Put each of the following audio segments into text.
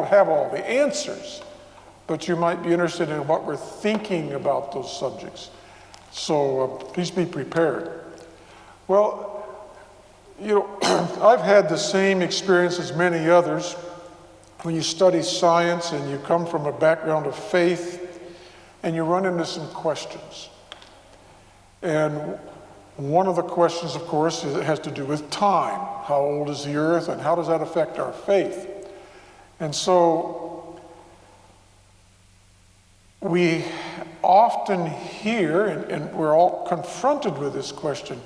have all the answers, but you might be interested in what we're thinking about those subjects. So please be prepared. Well, you know, I've had the same experience as many others. When you study science and you come from a background of faith and you run into some questions. And one of the questions, of course, has to do with time. How old is the earth and how does that affect our faith? And so we often hear, and we're all confronted with this question,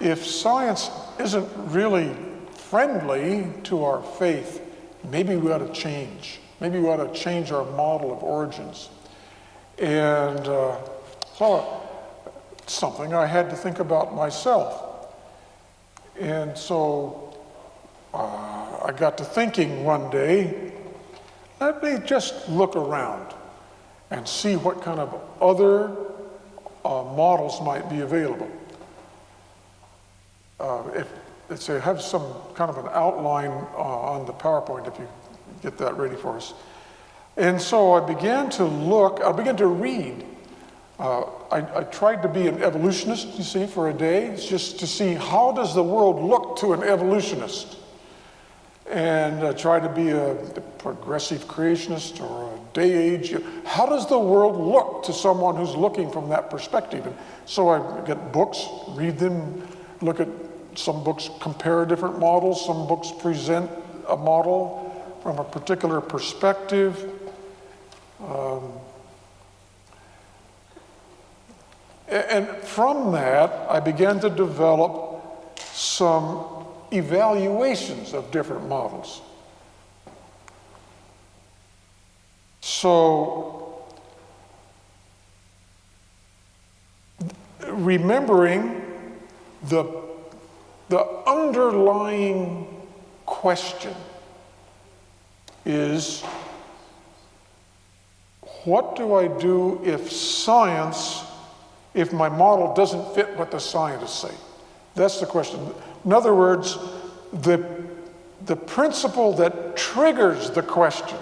if science isn't really friendly to our faith, maybe we ought to change. Maybe we ought to change our model of origins. And so it's something I had to think about myself. And so I got to thinking one day, let me just look around and see what kind of other models might be available. Let's say have some kind of an outline on the PowerPoint if you get that ready for us. And so I began to read. I tried to be an evolutionist, you see, for a day, just to see how does the world look to an evolutionist. And I tried to be a progressive creationist or a day age. How does the world look to someone who's looking from that perspective? And so I get books, read them, look at some books, compare different models. Some books present a model from a particular perspective. And from that, I began to develop some evaluations of different models. So, remembering the underlying question is, what do I do if my model doesn't fit what the scientists say? That's the question. In other words, the principle that triggers the question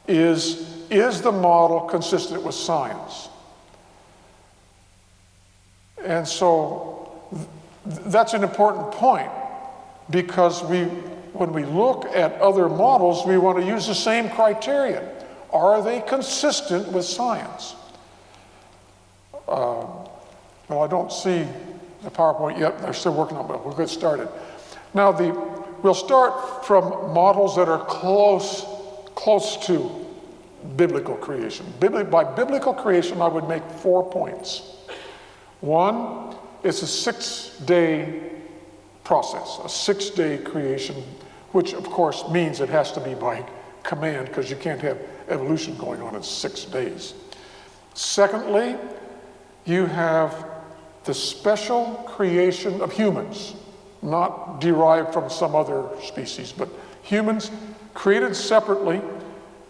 is the model consistent with science? And so that's an important point, because when we look at other models, we want to use the same criterion. Are they consistent with science? Well, I don't see the PowerPoint yet. They're still working on it, but we'll get started. Now, we'll start from models that are close to biblical creation. By biblical creation, I would make 4 points. One, it's a 6-day process, a 6-day creation, which of course means it has to be by command, because you can't have evolution going on in 6 days. Secondly, you have the special creation of humans, not derived from some other species, but humans created separately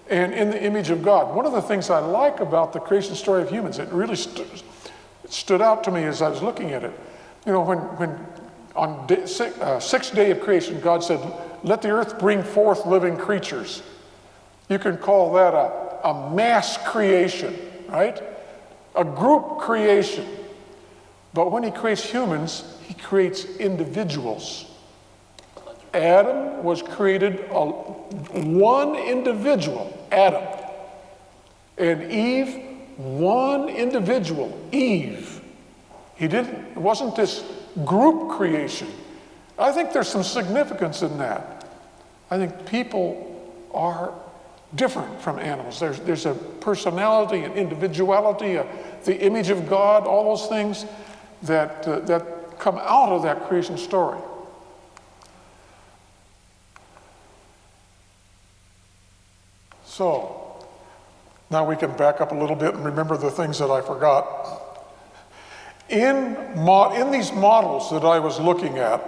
and in the image of God. One of the things I like about the creation story of humans, it really stood out to me as I was looking at it. You know, when on sixth day of creation, God said, let the earth bring forth living creatures. You can call that a mass creation, right? A group creation. But when he creates humans, he creates individuals. Adam was created one individual, Adam. And Eve, one individual, Eve. It wasn't this group creation. I think there's some significance in that. I think people are different from animals. There's a personality, an individuality, the image of God, all those things that come out of that creation story. So, now we can back up a little bit and remember the things that I forgot. In these models that I was looking at,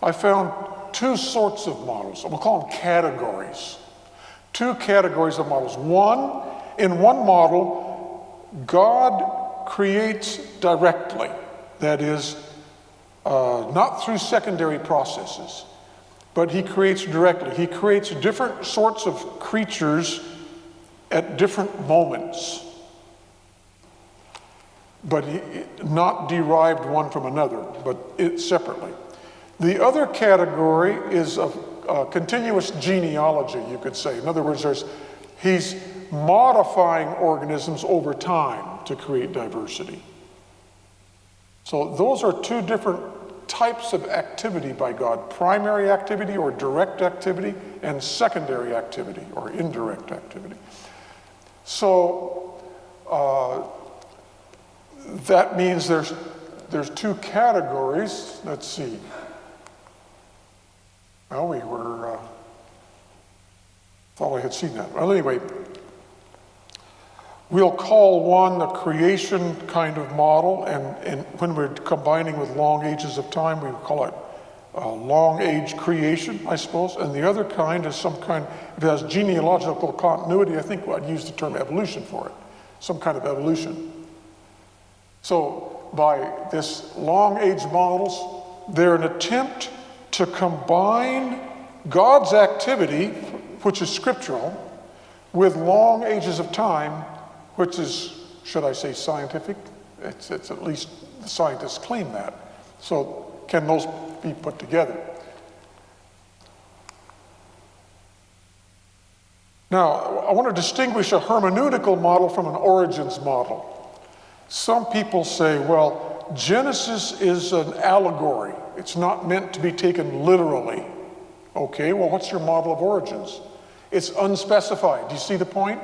I found 2 sorts of models. We'll call them categories. 2 categories of models. In one model, God creates directly. That is, not through secondary processes. but he creates directly. He creates different sorts of creatures at different moments, but not derived one from another, but separately. The other category is of continuous genealogy, you could say. In other words, he's modifying organisms over time to create diversity. So those are two different types of activity by God: primary activity or direct activity, and secondary activity or indirect activity. So that means there's two categories. Let's see. Well, we were, thought I had seen that. Well, anyway, we'll call one the creation kind of model, and when we're combining with long ages of time, we call it long age creation, I suppose. And the other kind is some kind, if it has genealogical continuity, I think I'd use the term evolution for it, some kind of evolution. So by this long age models, they're an attempt to combine God's activity, which is scriptural, with long ages of time, which is, should I say, scientific? It's at least the scientists claim that. So can those be put together? Now, I want to distinguish a hermeneutical model from an origins model. Some people say, well, Genesis is an allegory. It's not meant to be taken literally. Okay, well, what's your model of origins? It's unspecified. Do you see the point?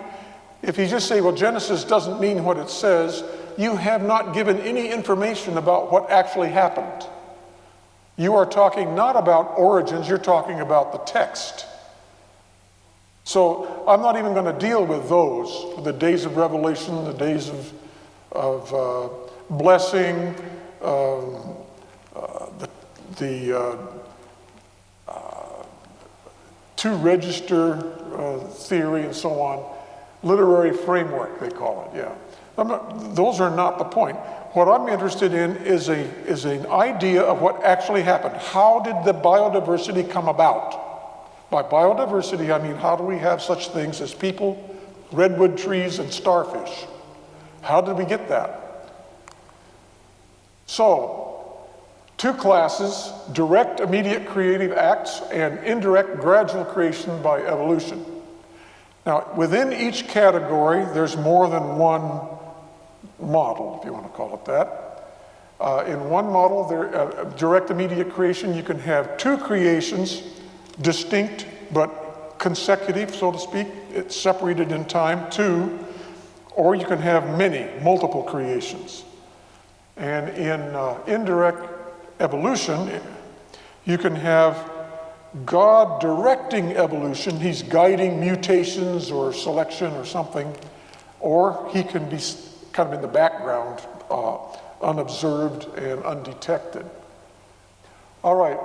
If you just say, well, Genesis doesn't mean what it says, you have not given any information about what actually happened. You are talking not about origins, you're talking about the text. So I'm not even going to deal with those, the days of revelation, the days of blessing, the two-register theory and so on. Literary framework, they call it, yeah. Those are not the point. What I'm interested in is an idea of what actually happened. How did the biodiversity come about? By biodiversity, I mean, how do we have such things as people, redwood trees, and starfish? How did we get that? So, two classes: direct, immediate creative acts, and indirect, gradual creation by evolution. Now, within each category, there's more than one model, if you want to call it that. In one model, direct, immediate creation, you can have two creations, distinct but consecutive, so to speak. It's separated in time, two. Or you can have many, multiple creations. And in indirect evolution, you can have God directing evolution. He's guiding mutations or selection or something, or he can be kind of in the background, unobserved and undetected. All right,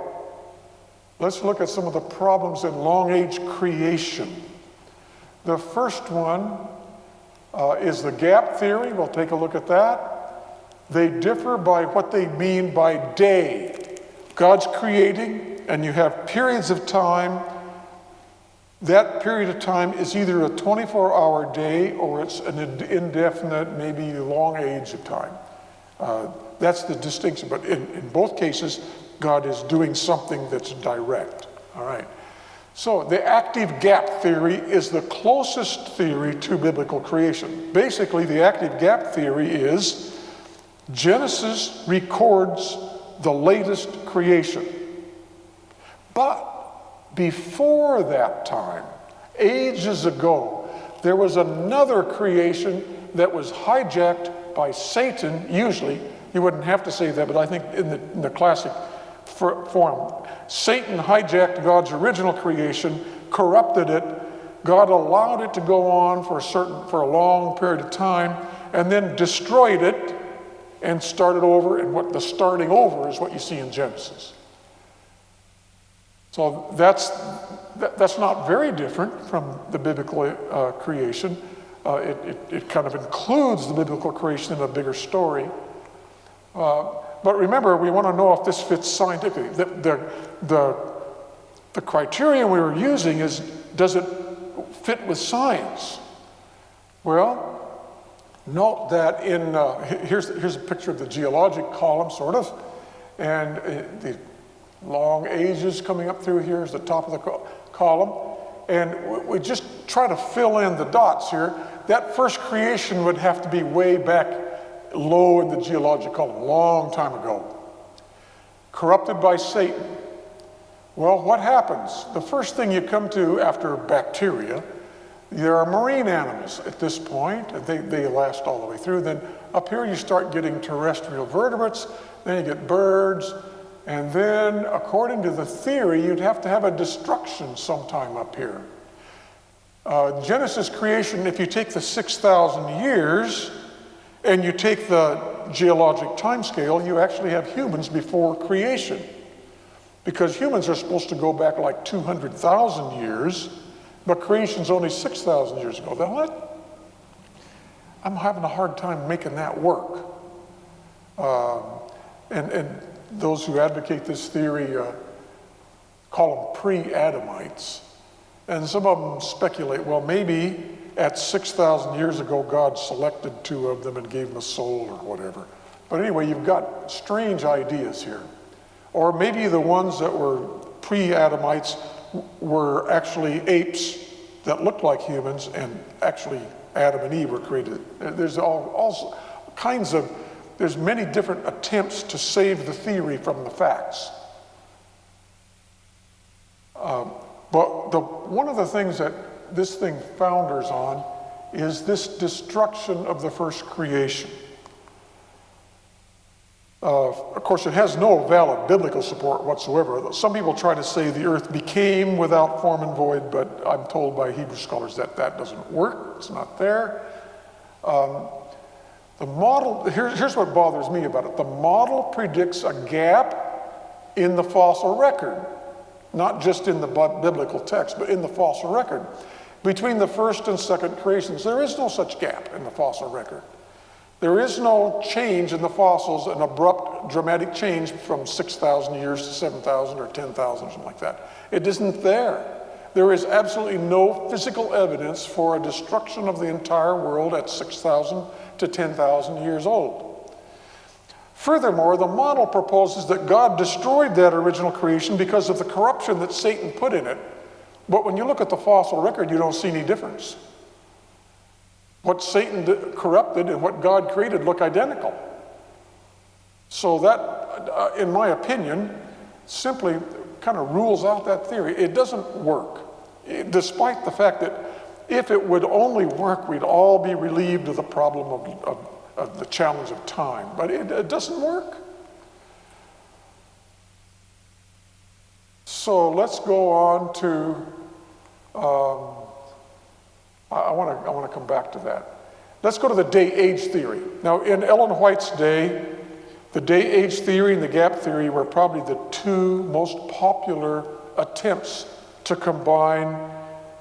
let's look at some of the problems in long age creation. The first one is the gap theory. We'll take a look at that. They differ by what they mean by day. God's creating, and you have periods of time. That period of time is either a 24-hour day or it's an indefinite, maybe long age of time. That's the distinction. But in both cases, God is doing something that's direct. All right. So the active gap theory is the closest theory to biblical creation. Basically, the active gap theory is Genesis records the latest creation. But before that time, ages ago, there was another creation that was hijacked by Satan, usually. You wouldn't have to say that, but I think in the classic form. Satan hijacked God's original creation, corrupted it. God allowed it to go on for a long period of time, and then destroyed it and started over. And what the starting over is what you see in Genesis. So that's not very different from the biblical creation. It kind of includes the biblical creation in a bigger story. But remember, we want to know if this fits scientifically. The The criterion we were using is, does it fit with science? Well, note that here's a picture of the geologic column, sort of, and the long ages coming up through here is the top of the column, and we just try to fill in the dots here. That first creation would have to be way back low in the geologic column, long time ago. Corrupted by Satan. Well, what happens? The first thing you come to after bacteria, there are marine animals at this point, and they last all the way through. Then up here you start getting terrestrial vertebrates, then you get birds, and then according to the theory, you'd have to have a destruction sometime up here. Genesis creation, if you take the 6,000 years and you take the geologic time scale, you actually have humans before creation. Because humans are supposed to go back like 200,000 years, but creation's only 6,000 years ago. Then what? I'm having a hard time making that work. And those who advocate this theory call them pre-Adamites. And some of them speculate, well, maybe at 6,000 years ago, God selected 2 of them and gave them a soul or whatever. But anyway, you've got strange ideas here. Or maybe the ones that were pre-Adamites were actually apes that looked like humans, and actually Adam and Eve were created. There's all kinds of, there's many different attempts to save the theory from the facts. But one of the things that this thing founders on is this destruction of the first creation. Of course, it has no valid biblical support whatsoever. Some people try to say the earth became without form and void, but I'm told by Hebrew scholars that that doesn't work. It's not there. The model, here's what bothers me about it. The model predicts a gap in the fossil record, not just in the biblical text, but in the fossil record, between the first and second creations. There is no such gap in the fossil record. There is no change in the fossils, an abrupt, dramatic change from 6,000 years to 7,000 or 10,000 or something like that. It isn't there. There is absolutely no physical evidence for a destruction of the entire world at 6,000 to 10,000 years old. Furthermore, the model proposes that God destroyed that original creation because of the corruption that Satan put in it. But when you look at the fossil record, you don't see any difference. What Satan corrupted and what God created look identical. So that, in my opinion, simply kind of rules out that theory. It doesn't work, despite the fact that if it would only work, we'd all be relieved of the problem of the challenge of time. But it doesn't work. So let's go on to... I want to come back to that. Let's go to the day-age theory. Now, in Ellen White's day, the day-age theory and the gap theory were probably the 2 most popular attempts to combine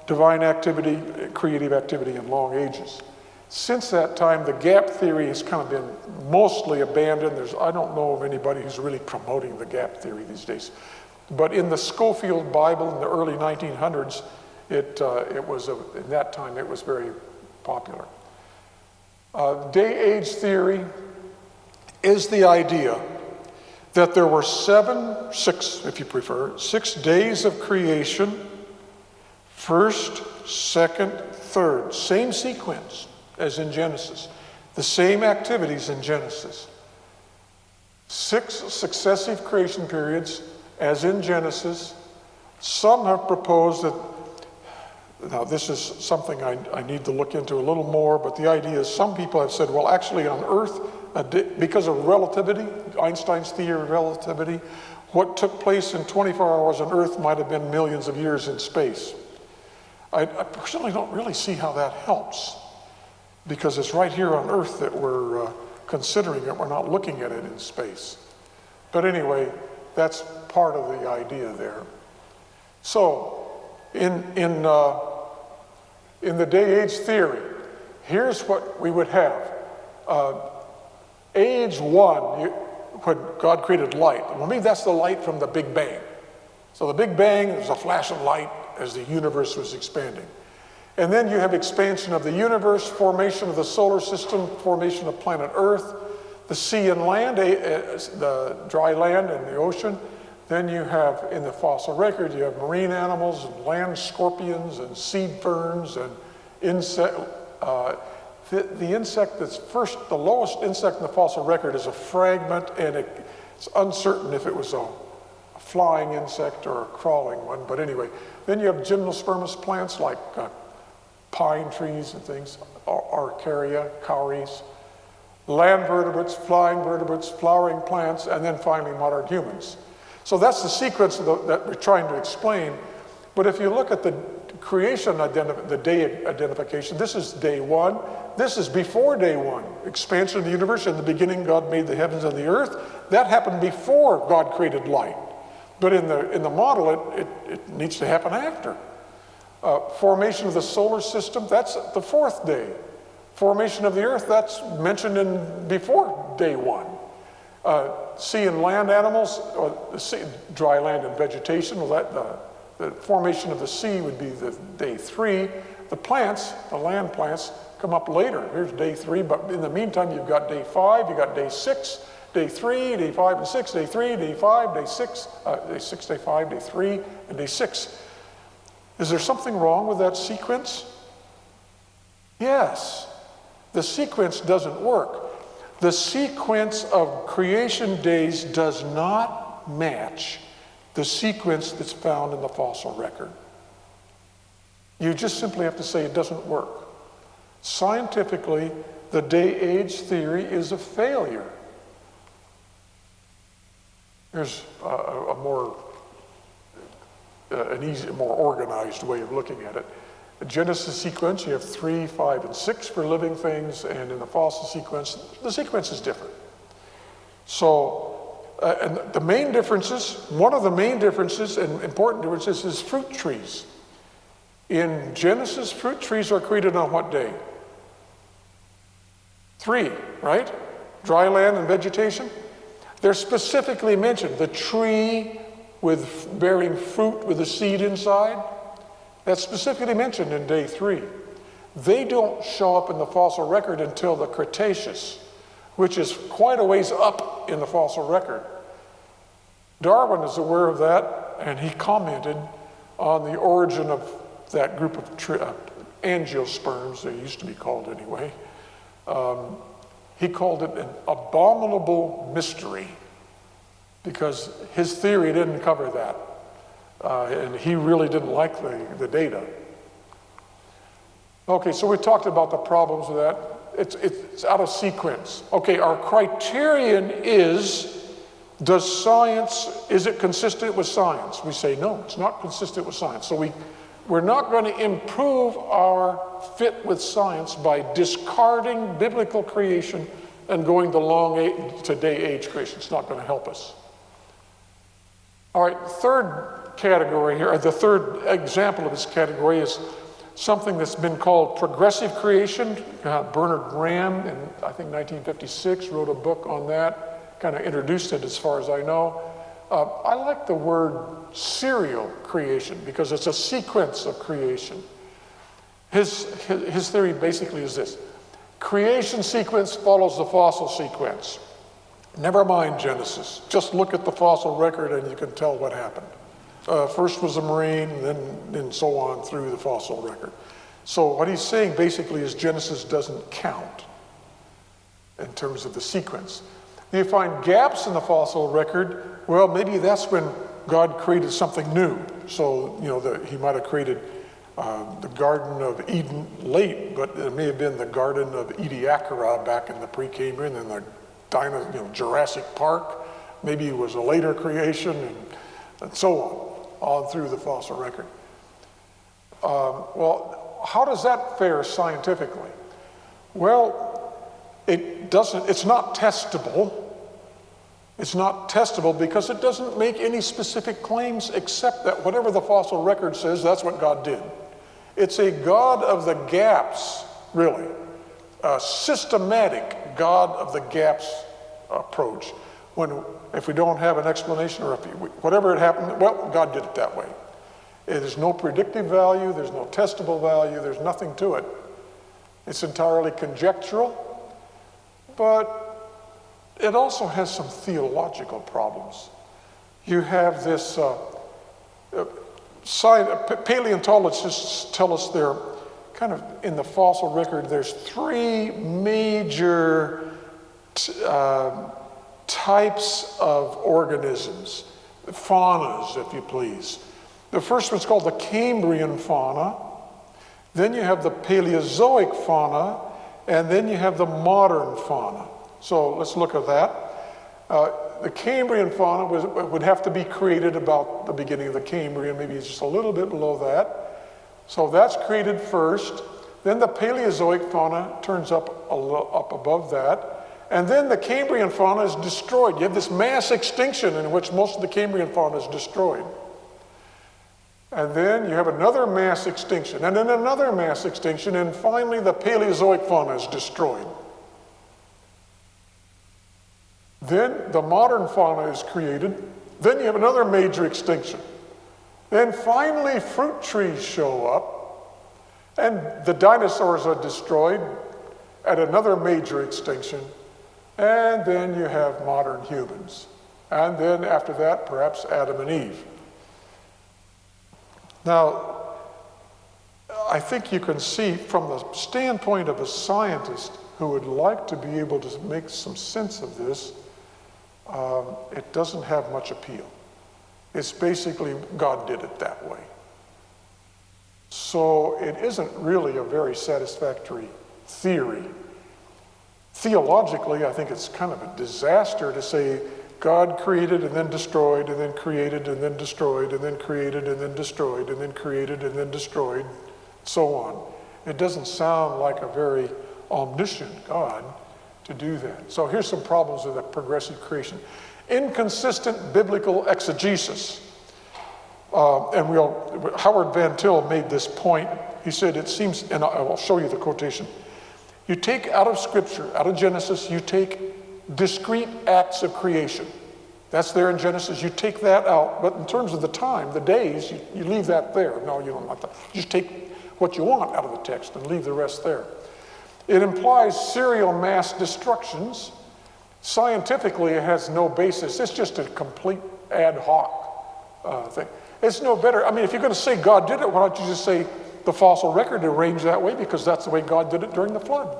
divine activity, creative activity, and long ages. Since that time, the gap theory has kind of been mostly abandoned. I don't know of anybody who's really promoting the gap theory these days. But in the Schofield Bible in the early 1900s, in that time, it was very popular. Day-age theory is the idea that there were 6, if you prefer, 6 days of creation, first, second, third, same sequence as in Genesis, the same activities in Genesis. 6 successive creation periods as in Genesis. Some have proposed that, now this is something I need to look into a little more, but the idea is some people have said, well, actually on Earth, because of relativity, Einstein's theory of relativity, what took place in 24 hours on Earth might have been millions of years in space. I personally don't really see how that helps, because it's right here on Earth that we're considering it. We're not looking at it in space. But anyway, that's part of the idea there. So, in the day-age theory, here's what we would have. Age 1, when God created light, well, maybe that's the light from the Big Bang. So the Big Bang was a flash of light as the universe was expanding. And then you have expansion of the universe, formation of the solar system, formation of planet Earth, the sea and land, the dry land and the ocean. Then you have, in the fossil record, you have marine animals and land scorpions and seed ferns and insect. The insect that's first, the lowest insect in the fossil record is a fragment, and it's uncertain if it was a flying insect or a crawling one. But anyway, then you have gymnospermous plants like pine trees and things, Archaea, cowries, land vertebrates, flying vertebrates, flowering plants, and then finally modern humans. So that's the sequence that we're trying to explain. But if you look at the creation, the day identification, this is day one. This is before day one. Expansion of the universe. In the beginning, God made the heavens and the earth. That happened before God created light. But in the model, it needs to happen after. Formation of the solar system, that's the fourth day. Formation of the earth, that's mentioned before day one. Sea and land animals, or the sea, dry land and vegetation, the formation of the sea would be the day three. The plants, the land plants, come up later. Here's day three, but in the meantime, you've got day five, you've got day 6, day 3, day 5 and 6, day 3, day 5, day 6, day 6, day 5, day 3, and day 6. Is there something wrong with that sequence? Yes. The sequence doesn't work. The sequence of creation days does not match the sequence that's found in the fossil record. You just simply have to say it doesn't work. Scientifically, the day-age theory is a failure. There's an easier, more organized way of looking at it. The Genesis sequence, you have 3, 5, and 6 for living things, and in the fossil sequence, the sequence is different. So, and the main differences, one of the main differences and important differences is fruit trees. In Genesis, fruit trees are created on what day? 3, right? Dry land and vegetation. They're specifically mentioned. The tree with bearing fruit with a seed inside, that's specifically mentioned in day 3. They don't show up in the fossil record until the Cretaceous, which is quite a ways up in the fossil record. Darwin is aware of that, and he commented on the origin of that group of angiosperms, they used to be called anyway. He called it an abominable mystery because his theory didn't cover that. And he really didn't like the data. Okay, so we talked about the problems with that. It's out of sequence. Okay, our criterion is it consistent with science? We say no, it's not consistent with science. So we're not going to improve our fit with science by discarding biblical creation and going to day-age creation. It's not going to help us. All right, third category here, or the third example of this category is something that's been called progressive creation. Bernard Graham, in I think 1956, wrote a book on that, kind of introduced it as far as I know. I like the word serial creation because it's a sequence of creation. His theory basically is this: creation sequence follows the fossil sequence. Never mind Genesis. Just look at the fossil record and you can tell what happened. First was a marine, then so on through the fossil record. So what he's saying basically is Genesis doesn't count in terms of the sequence. You find gaps in the fossil record. Well, maybe that's when God created something new. So, he might have created the Garden of Eden late, but it may have been the Garden of Ediacara back in the Precambrian and the Jurassic Park. Maybe it was a later creation and so on through the fossil record. Well, how does that fare scientifically? Well, it's not testable. It's not testable because it doesn't make any specific claims except that whatever the fossil record says, that's what God did. It's a God of the gaps, really. A systematic God of the gaps approach. if we don't have an explanation, or whatever it happened, well, God did it that way. There's no predictive value, there's no testable value, there's nothing to it. It's entirely conjectural, but it also has some theological problems. You have this, paleontologists tell us they're kind of, in the fossil record, there's three major types of organisms, faunas, if you please. The first one's called the Cambrian fauna, then you have the Paleozoic fauna, and then you have the modern fauna. So let's look at that. The Cambrian fauna would have to be created about the beginning of the Cambrian, maybe just a little bit below that. So that's created first. Then the Paleozoic fauna turns up above that. And then the Cambrian fauna is destroyed. You have this mass extinction in which most of the Cambrian fauna is destroyed. And then you have another mass extinction, and then another mass extinction, and finally the Paleozoic fauna is destroyed. Then the modern fauna is created. Then you have another major extinction. Then finally fruit trees show up, and the dinosaurs are destroyed at another major extinction. And then you have modern humans. And then after that, perhaps Adam and Eve. Now, I think you can see from the standpoint of a scientist who would like to be able to make some sense of this, it doesn't have much appeal. It's basically God did it that way. So it isn't really a very satisfactory theory. Theologically, I think it's kind of a disaster to say God created and then destroyed, and then created and then destroyed, and then created and then destroyed, and then created and then destroyed, so on. It doesn't sound like a very omniscient God to do that. So here's some problems with that progressive creation. Inconsistent biblical exegesis. Howard Van Til made this point. He said, it seems, and I'll show you the quotation. You take out of Scripture, out of Genesis, you take discrete acts of creation. That's there in Genesis. You take that out, but in terms of the time, the days, you leave that there. No, you don't want that. You just take what you want out of the text and leave the rest there. It implies serial mass destructions. Scientifically, it has no basis. It's just a complete ad hoc thing. It's no better. I mean, if you're going to say God did it, why don't you just say the fossil record arranged that way, because that's the way God did it during the flood?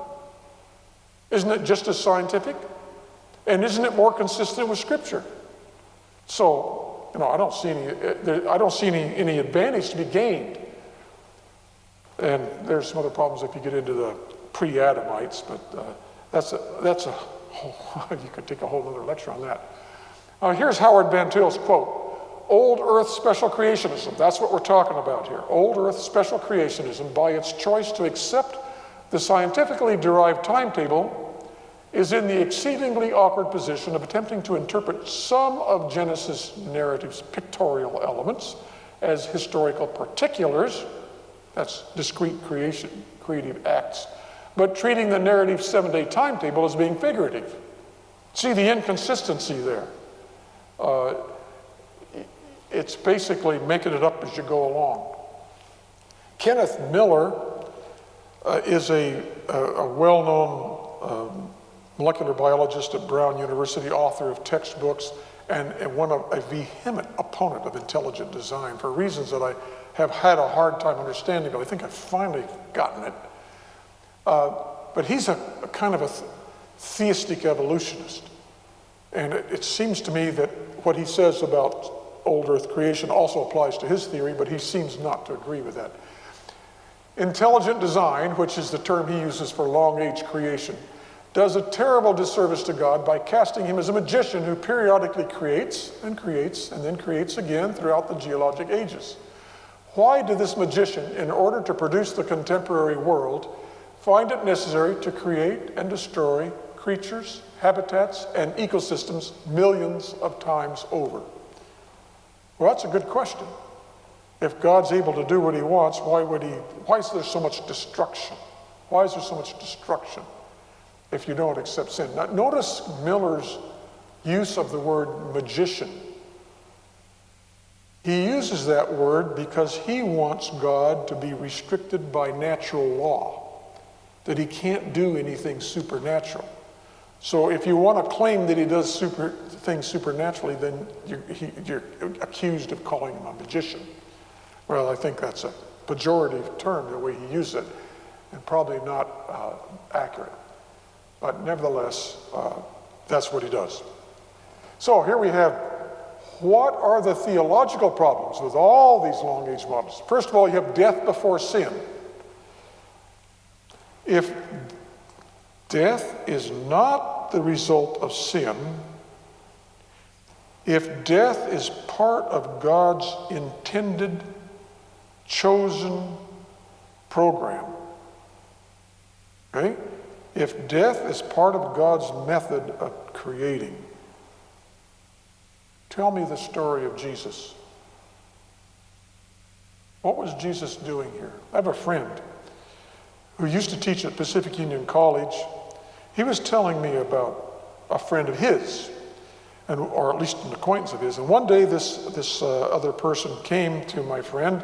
Isn't it just as scientific? And isn't it more consistent with Scripture? So, I don't see any advantage to be gained. And there's some other problems if you get into the pre-Adamites, but that's a whole, you could take a whole other lecture on that. Here's Howard Van Til's quote. Old Earth special creationism, that's what we're talking about here. Old Earth special creationism, by its choice to accept the scientifically derived timetable, is in the exceedingly awkward position of attempting to interpret some of Genesis narrative's pictorial elements as historical particulars, that's discrete creative acts, but treating the narrative's 7-day timetable as being figurative. See the inconsistency there. It's basically making it up as you go along. Kenneth Miller is a well-known molecular biologist at Brown University, author of textbooks, and a vehement opponent of intelligent design for reasons that I have had a hard time understanding, but I think I've finally gotten it. But he's a kind of a theistic evolutionist. And it seems to me that what he says about old Earth creation also applies to his theory, but he seems not to agree with that. Intelligent design, which is the term he uses for long-age creation, does a terrible disservice to God by casting him as a magician who periodically creates and then creates again throughout the geologic ages. Why did this magician, in order to produce the contemporary world, find it necessary to create and destroy creatures, habitats, and ecosystems millions of times over? Well, that's a good question. If God's able to do what he wants, why is there so much destruction? Why is there so much destruction if you don't accept sin? Now, notice Miller's use of the word magician. He uses that word because he wants God to be restricted by natural law, that he can't do anything supernatural. So if you want to claim that he does things supernaturally, then you're accused of calling him a magician. Well, I think that's a pejorative term, the way he used it, and probably not accurate. But nevertheless, that's what he does. So here we have, what are the theological problems with all these long-age models? First of all, you have death before sin. If death is not the result of sin, if death is part of God's intended, chosen program, okay? If death is part of God's method of creating, tell me the story of Jesus. What was Jesus doing here? I have a friend who used to teach at Pacific Union College. He was telling me about a friend of his, or at least an acquaintance of his. And one day this other person came to my friend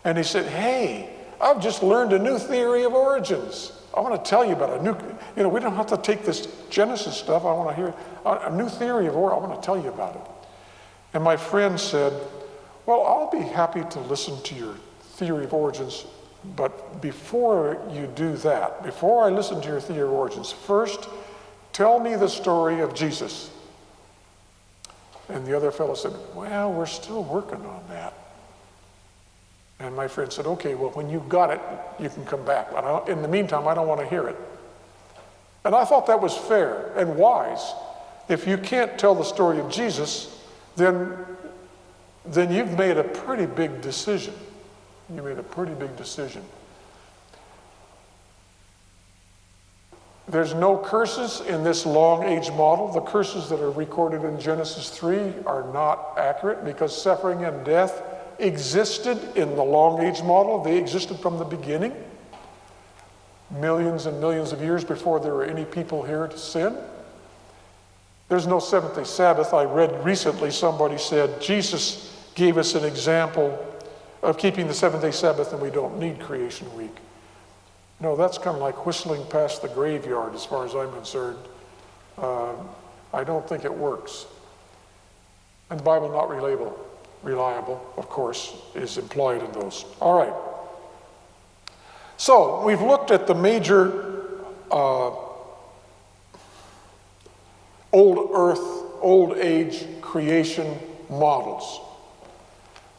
and he said, "Hey, I've just learned a new theory of origins. I want to tell you about a new, we don't have to take this Genesis stuff. I want to hear a new theory of origins. I want to tell you about it." And my friend said, "Well, I'll be happy to listen to your theory of origins, but before you do that, before I listen to your theory of origins, first tell me the story of Jesus." And the other fellow said, "Well, we're still working on that." And my friend said, "Okay, well, when you've got it, you can come back. But in the meantime, I don't want to hear it." And I thought that was fair and wise. If you can't tell the story of Jesus, then you've made a pretty big decision. You made a pretty big decision. There's no curses in this long-age model. The curses that are recorded in Genesis 3 are not accurate because suffering and death existed in the long-age model. They existed from the beginning, millions and millions of years before there were any people here to sin. There's no seventh-day Sabbath. I read recently somebody said Jesus gave us an example of keeping the seventh-day Sabbath and we don't need creation week. No, that's kind of like whistling past the graveyard as far as I'm concerned. I don't think it works. And the Bible not reliable, of course, is implied in those. All right. So we've looked at the major old earth, old age creation models.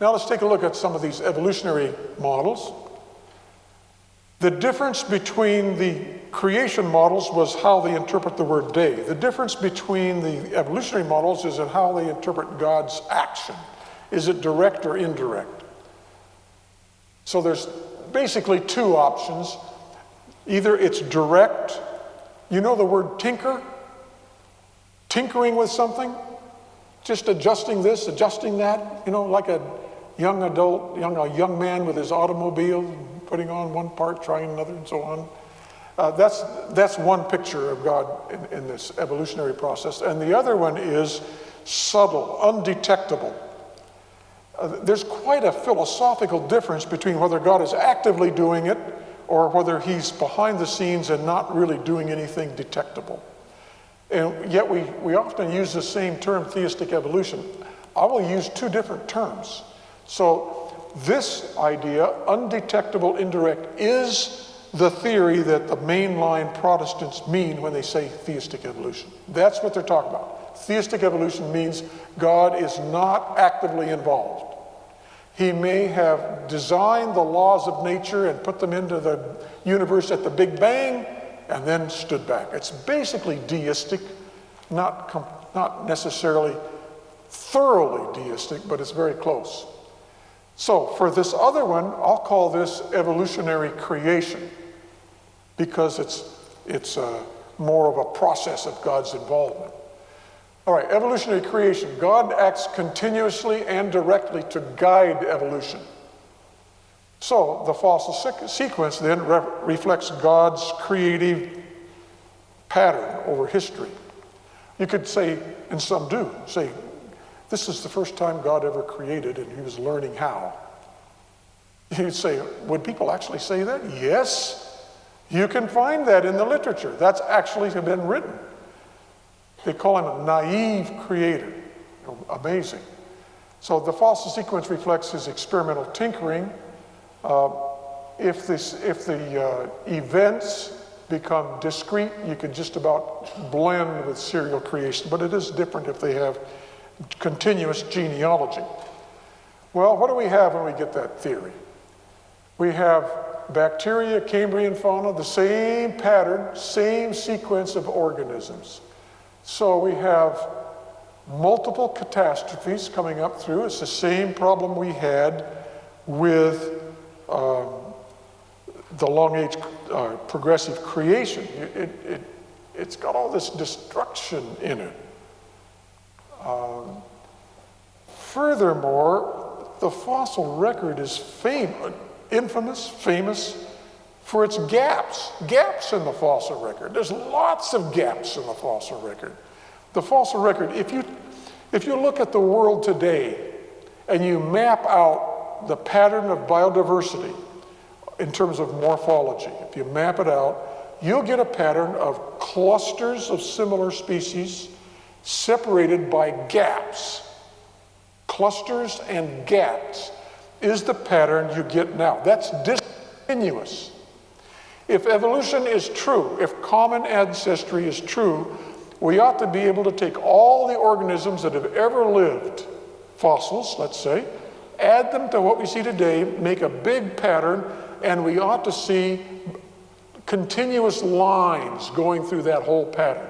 Now let's take a look at some of these evolutionary models. The difference between the creation models was how they interpret the word day. The difference between the evolutionary models is in how they interpret God's action. Is it direct or indirect? So there's basically two options. Either it's direct. You know the word tinker? Tinkering with something? Just adjusting this, adjusting that, like a young adult, a young man with his automobile, putting on one part, trying another, and so on. That's one picture of God in this evolutionary process. And the other one is subtle, undetectable. There's quite a philosophical difference between whether God is actively doing it or whether he's behind the scenes and not really doing anything detectable. And yet we often use the same term, theistic evolution. I will use two different terms. So this idea, undetectable, indirect, is the theory that the mainline Protestants mean when they say theistic evolution. That's what they're talking about. Theistic evolution means God is not actively involved. He may have designed the laws of nature and put them into the universe at the Big Bang and then stood back. It's basically deistic, not necessarily thoroughly deistic, but it's very close. So for this other one, I'll call this evolutionary creation because it's more of a process of God's involvement. All right, evolutionary creation. God acts continuously and directly to guide evolution. So the fossil sequence then reflects God's creative pattern over history. You could say, and some do, say, this is the first time God ever created and he was learning how. You'd say, would people actually say that? Yes. You can find that in the literature. That's actually been written. They call him a naive creator. Amazing. So the fossil sequence reflects his experimental tinkering. If the events become discrete, you can just about blend with serial creation, but it is different if they have continuous genealogy. Well, what do we have when we get that theory? We have bacteria, Cambrian fauna, the same pattern, same sequence of organisms. So we have multiple catastrophes coming up through. It's the same problem we had with the long age progressive creation. It's got all this destruction in it. Furthermore, the fossil record is famous for its gaps in the fossil record. There's lots of gaps in the fossil record. The fossil record, if you look at the world today and you map out the pattern of biodiversity in terms of morphology, if you map it out, you'll get a pattern of clusters of similar species separated by gaps. Clusters and gaps is the pattern you get now. That's discontinuous. If evolution is true, if common ancestry is true, we ought to be able to take all the organisms that have ever lived, fossils, let's say, add them to what we see today, make a big pattern, and we ought to see continuous lines going through that whole pattern.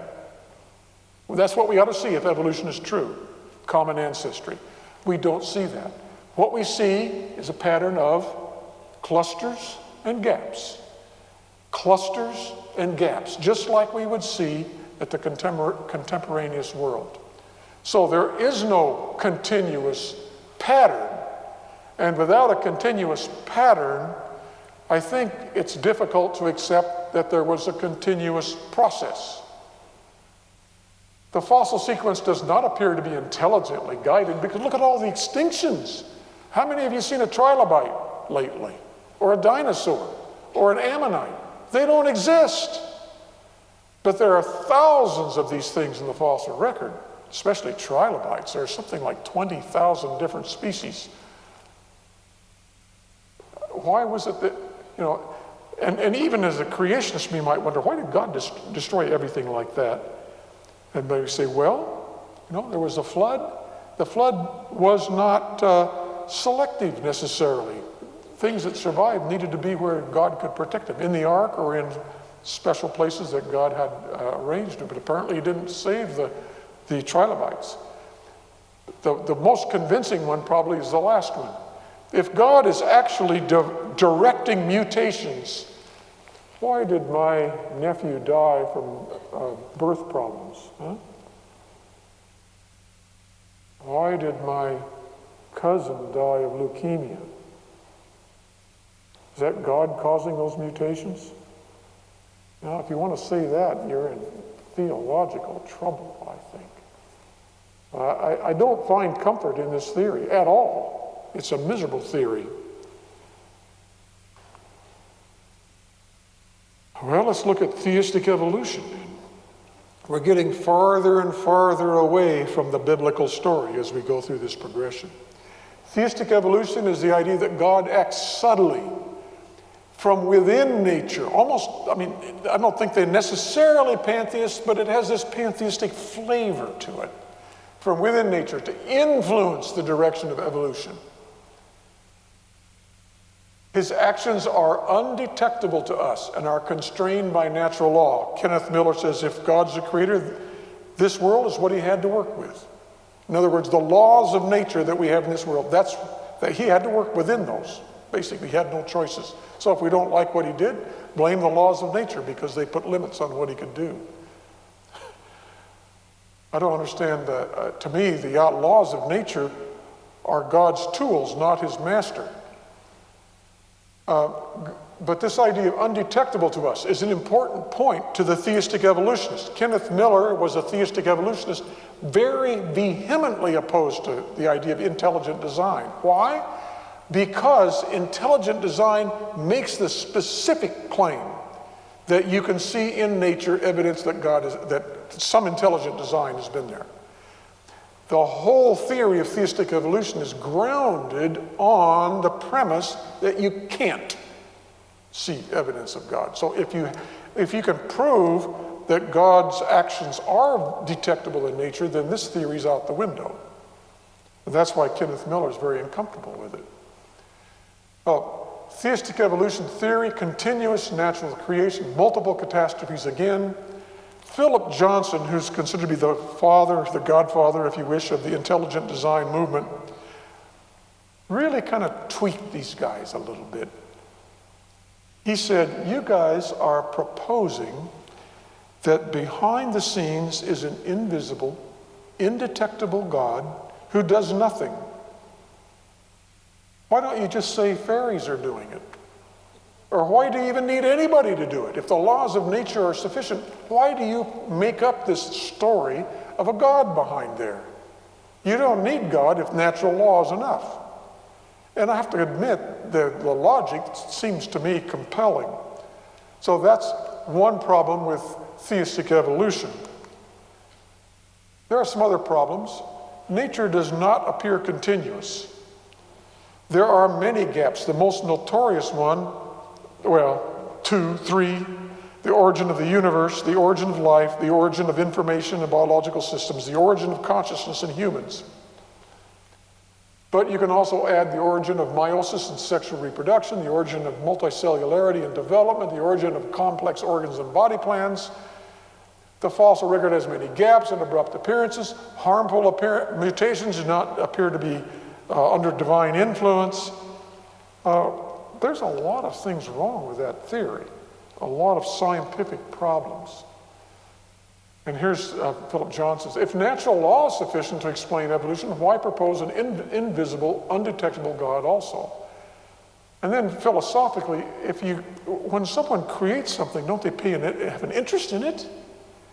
Well, that's what we ought to see if evolution is true, common ancestry. We don't see that. What we see is a pattern of clusters and gaps. Clusters and gaps, just like we would see at the contemporaneous world. So there is no continuous pattern. And without a continuous pattern, I think it's difficult to accept that there was a continuous process. The fossil sequence does not appear to be intelligently guided, because look at all the extinctions. How many of you seen a trilobite lately? Or a dinosaur? Or an ammonite? They don't exist. But there are thousands of these things in the fossil record, especially trilobites. There's something like 20,000 different species. Why was it that, and even as a creationist, we might wonder, why did God destroy everything like that? And maybe say, well, there was a flood. The flood was not selective necessarily. Things that survived needed to be where God could protect them, in the ark or in special places that God had arranged. But apparently he didn't save the trilobites. The most convincing one probably is the last one. If God is actually directing mutations, why did my nephew die from birth problems? Huh? Why did my cousin die of leukemia? Is that God causing those mutations? Now, if you want to say that, you're in theological trouble, I think. I don't find comfort in this theory at all. It's a miserable theory. Well, let's look at theistic evolution. We're getting farther and farther away from the biblical story as we go through this progression. Theistic evolution is the idea that God acts subtly from within nature. I don't think they're necessarily pantheists, but it has this pantheistic flavor to it. From within nature to influence the direction of evolution. His actions are undetectable to us and are constrained by natural law. Kenneth Miller says, if God's the creator, this world is what he had to work with. In other words, the laws of nature that we have in this world, that he had to work within those. Basically, he had no choices. So if we don't like what he did, blame the laws of nature because they put limits on what he could do. I don't understand, to me, the laws of nature are God's tools, not his master. But this idea of undetectable to us is an important point to the theistic evolutionists. Kenneth Miller was a theistic evolutionist, very vehemently opposed to the idea of intelligent design. Why? Because intelligent design makes the specific claim that you can see in nature evidence that that some intelligent design has been there. The whole theory of theistic evolution is grounded on the premise that you can't see evidence of God. So if you can prove that God's actions are detectable in nature, then this theory's out the window. And that's why Kenneth Miller is very uncomfortable with it. Well, theistic evolution theory, continuous natural creation, multiple catastrophes again. Philip Johnson, who's considered to be the father, the godfather, if you wish, of the intelligent design movement, really kind of tweaked these guys a little bit. He said, you guys are proposing that behind the scenes is an invisible, indetectable God who does nothing. Why don't you just say fairies are doing it? Or why do you even need anybody to do it? If the laws of nature are sufficient, why do you make up this story of a God behind there? You don't need God if natural law is enough. And I have to admit, the logic seems to me compelling. So that's one problem with theistic evolution. There are some other problems. Nature does not appear continuous. There are many gaps. The most notorious one, well, 2, 3, the origin of the universe, the origin of life, the origin of information and biological systems, the origin of consciousness in humans. But you can also add the origin of meiosis and sexual reproduction, the origin of multicellularity and development, the origin of complex organs and body plans. The fossil record has many gaps and abrupt appearances. Harmful mutations do not appear to be under divine influence. There's a lot of things wrong with that theory, a lot of scientific problems. And here's Philip Johnson's. If natural law is sufficient to explain evolution, why propose an invisible, undetectable God also? And then philosophically, when someone creates something, don't they have an interest in it?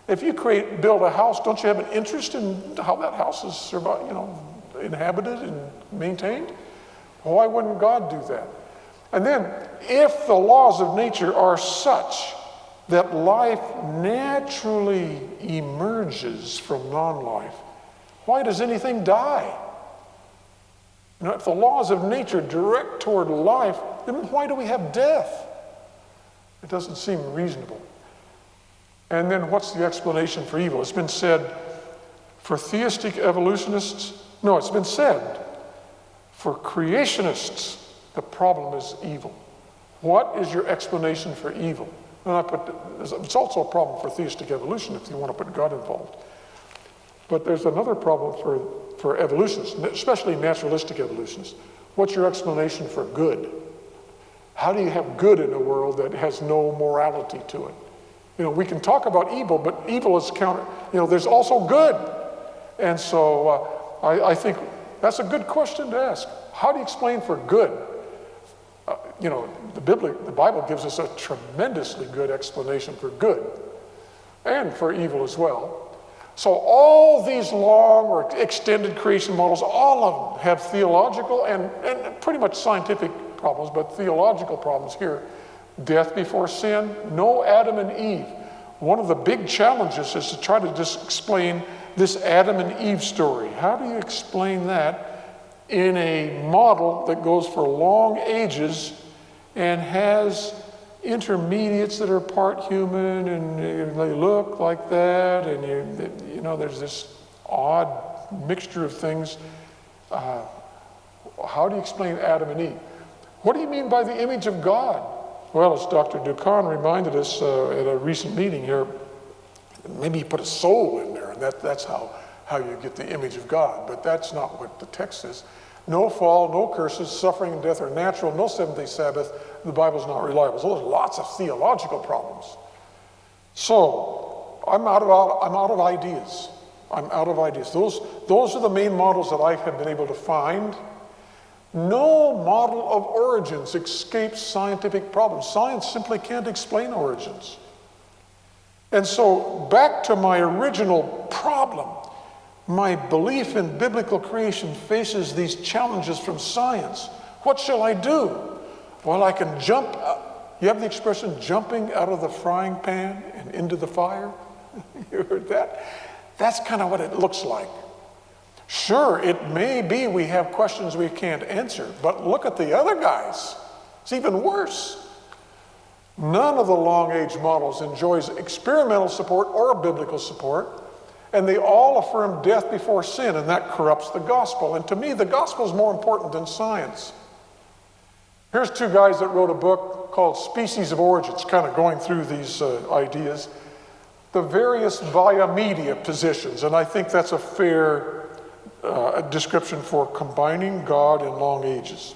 If you build a house, don't you have an interest in how that house is inhabited and maintained? Why wouldn't God do that? And then, if the laws of nature are such that life naturally emerges from non-life, why does anything die? If the laws of nature direct toward life, then why do we have death? It doesn't seem reasonable. And then what's the explanation for evil? It's been said for theistic evolutionists, it's been said for creationists, the problem is evil. What is your explanation for evil? And it's also a problem for theistic evolution if you want to put God involved. But there's another problem for evolutionists, especially naturalistic evolutionists. What's your explanation for good? How do you have good in a world that has no morality to it? We can talk about evil, but evil is there's also good. And so I think that's a good question to ask. How do you explain for good? The Bible gives us a tremendously good explanation for good and for evil as well. So all these long or extended creation models, all of them have theological and pretty much scientific problems, but theological problems here. Death before sin, no Adam and Eve. One of the big challenges is to try to just explain this Adam and Eve story. How do you explain that in a model that goes for long ages and has intermediates that are part human and they look like that, and there's this odd mixture of things. How do you explain Adam and Eve? What do you mean by the image of God? Well, as Dr. Ducan reminded us at a recent meeting here, maybe you put a soul in there, and that's how you get the image of God. But that's not what the text says. No fall, no curses, suffering and death are natural, no seventh-day Sabbath. The Bible's not reliable. So there's lots of theological problems. So I'm out of ideas. I'm out of ideas. Those are the main models that I have been able to find No model of origins escapes scientific problems. Science simply can't explain origins. And so back to my original problem, my belief in biblical creation faces these challenges from science. What shall I do? Well, I can jump. You have the expression jumping out of the frying pan and into the fire? You heard that? That's kind of what it looks like. Sure, it may be we have questions we can't answer, but look at the other guys. It's even worse. None of the long-age models enjoys experimental support or biblical support, and they all affirm death before sin, and that corrupts the gospel. And to me, the gospel is more important than science. Here's two guys that wrote a book called Species of Origins, kind of going through these ideas. The various via media positions, and I think that's a fair description for combining God and long ages.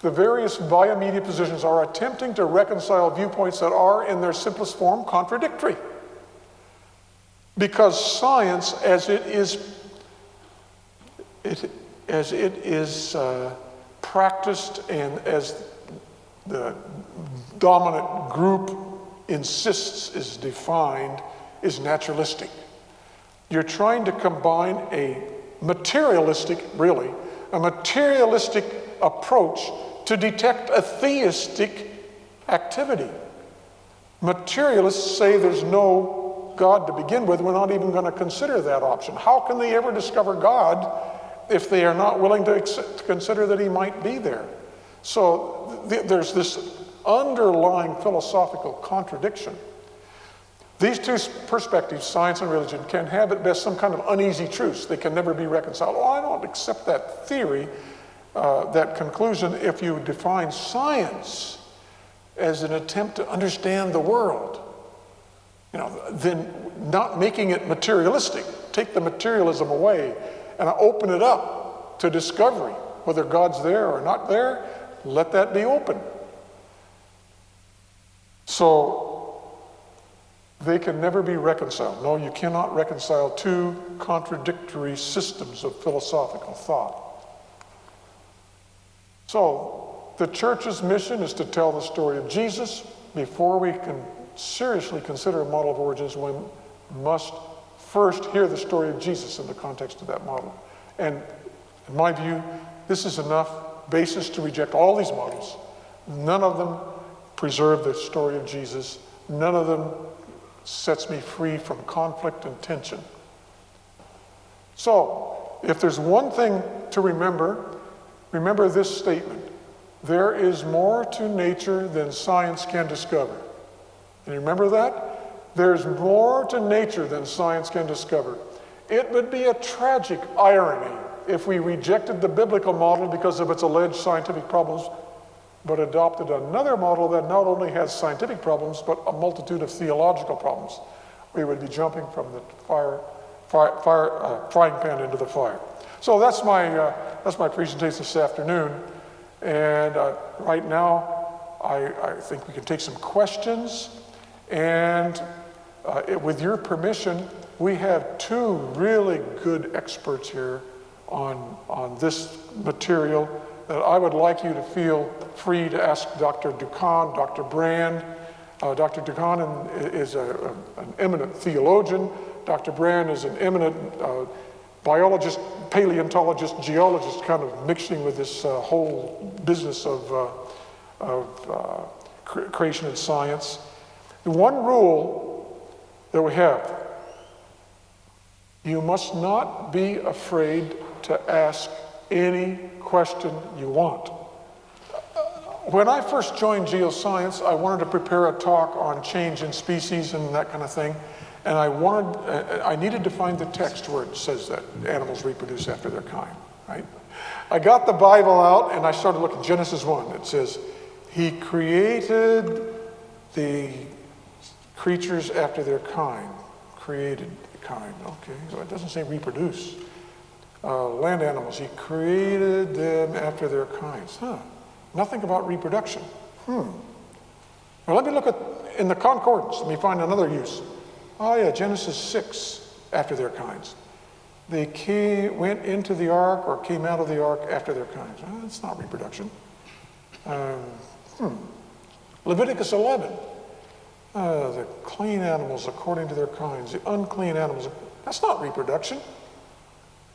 The various via media positions are attempting to reconcile viewpoints that are, in their simplest form, contradictory. Because science, as it is practiced and as the dominant group insists is defined, is naturalistic. You're trying to combine a materialistic approach to detect a theistic activity. Materialists say there's no God to begin with. We're not even going to consider that option. How can they ever discover God if they are not willing to consider that he might be there? So there's this underlying philosophical contradiction. These two perspectives, science and religion, can have at best some kind of uneasy truths. They can never be reconciled. Oh, I don't accept that theory, that conclusion, if you define science as an attempt to understand the world. Then not making it materialistic. Take the materialism away and open it up to discovery. Whether God's there or not there, let that be open. So they can never be reconciled. No, you cannot reconcile two contradictory systems of philosophical thought. So the church's mission is to tell the story of Jesus. Before we can seriously consider a model of origins, we must first hear the story of Jesus in the context of that model. And in my view, this is enough basis to reject all these models. None of them preserve the story of Jesus. None of them sets me free from conflict and tension. So, if there's one thing to remember this statement. There is more to nature than science can discover. Can you remember that? There's more to nature than science can discover. It would be a tragic irony if we rejected the biblical model because of its alleged scientific problems, but adopted another model that not only has scientific problems, but a multitude of theological problems. We would be jumping from the frying pan into the fire. So that's my presentation this afternoon. And right now, I think we can take some questions. And with your permission, we have two really good experts here on this material that I would like you to feel free to ask Dr. Ducan, Dr. Brand. Dr. Ducan is an eminent theologian. Dr. Brand is an eminent biologist, paleontologist, geologist, kind of mixing with this whole business of creation and science. The one rule that we have, you must not be afraid to ask any question you want. When I first joined geoscience, I wanted to prepare a talk on change in species and that kind of thing. And I needed to find the text where it says that animals reproduce after their kind, right? I got the Bible out and I started looking, Genesis 1. It says, he created the creatures after their kind. Created kind, okay. So it doesn't say reproduce. Land animals, he created them after their kinds. Nothing about reproduction. Well, let me look in the concordance. Let me find another use. Oh yeah, Genesis 6, after their kinds. They went into the ark or came out of the ark after their kinds. That's not reproduction. Leviticus 11. The clean animals according to their kinds, the unclean animals. That's not reproduction.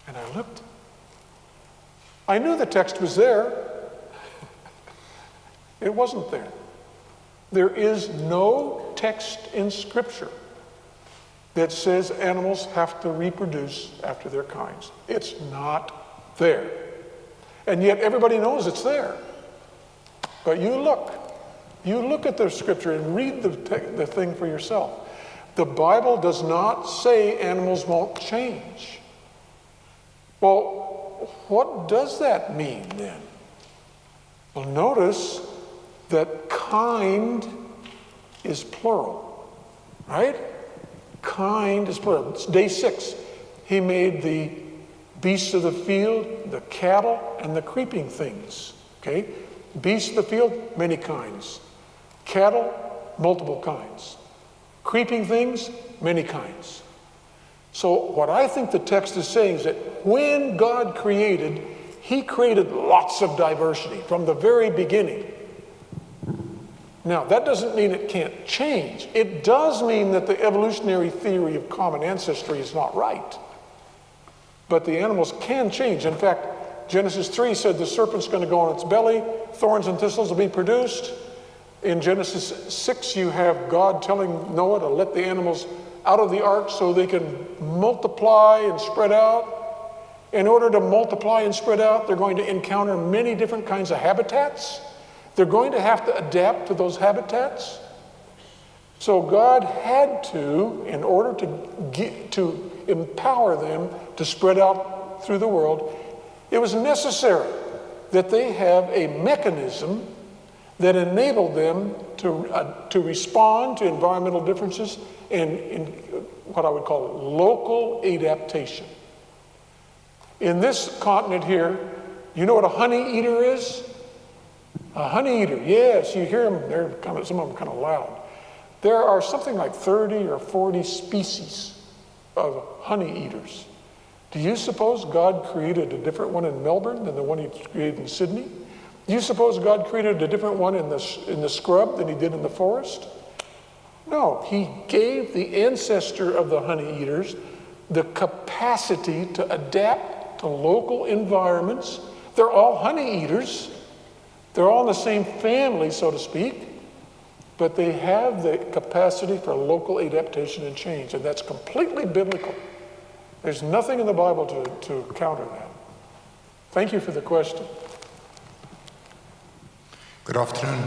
And I looked. I knew the text was there. It wasn't there. There is no text in Scripture that says animals have to reproduce after their kinds. It's not there. And yet everybody knows it's there. But you look at the Scripture and read the thing for yourself. The Bible does not say animals won't change. Well, what does that mean then? Well, notice that kind is plural, right? Kind is plural. It's day 6. He made the beasts of the field, the cattle, and the creeping things. Okay? Beasts of the field, many kinds. Cattle, multiple kinds. Creeping things, many kinds. So what I think the text is saying is that when God created, he created lots of diversity from the very beginning. Now, that doesn't mean it can't change. It does mean that the evolutionary theory of common ancestry is not right. But the animals can change. In fact, Genesis 3 said the serpent's going to go on its belly, thorns and thistles will be produced. In Genesis 6, you have God telling Noah to let the animals out of the ark so they can multiply and spread out. In order to multiply and spread out, they're going to encounter many different kinds of habitats. They're going to have to adapt to those habitats. So God had to, in order to empower them to spread out through the world, it was necessary that they have a mechanism that enabled them to respond to environmental differences and in what I would call local adaptation. In this continent here, you know what a honey eater is? A honey eater, yes, you hear them, some of them kind of loud. There are something like 30 or 40 species of honey eaters. Do you suppose God created a different one in Melbourne than the one he created in Sydney? Do you suppose God created a different one in the scrub than he did in the forest? No, he gave the ancestor of the honey eaters the capacity to adapt to local environments. They're all honey eaters. They're all in the same family, so to speak, but they have the capacity for local adaptation and change, and that's completely biblical. There's nothing in the Bible to counter that. Thank you for the question. Good afternoon.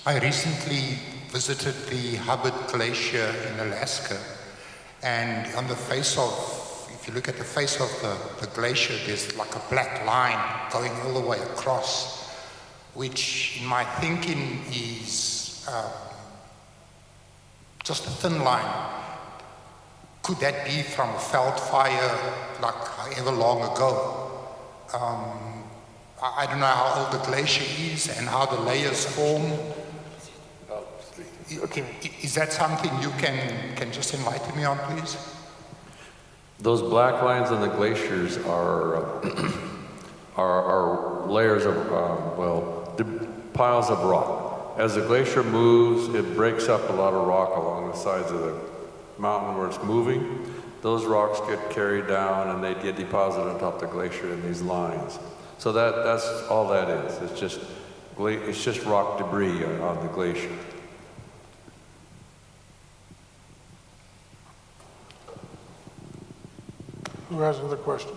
I recently visited the Hubbard Glacier in Alaska, and on the face of, if you look at the face of the glacier, there's like a black line going all the way across, which in my thinking is just a thin line. Could that be from a veld fire like however long ago? I don't know how old the glacier is and how the layers form. Okay. Is that something you can just enlighten me on, please? Those black lines on the glaciers are layers of, piles of rock. As the glacier moves, it breaks up a lot of rock along the sides of the mountain where it's moving. Those rocks get carried down and they get deposited on top of the glacier in these lines. So that's all that is. It's just rock debris on the glacier. Who has another question?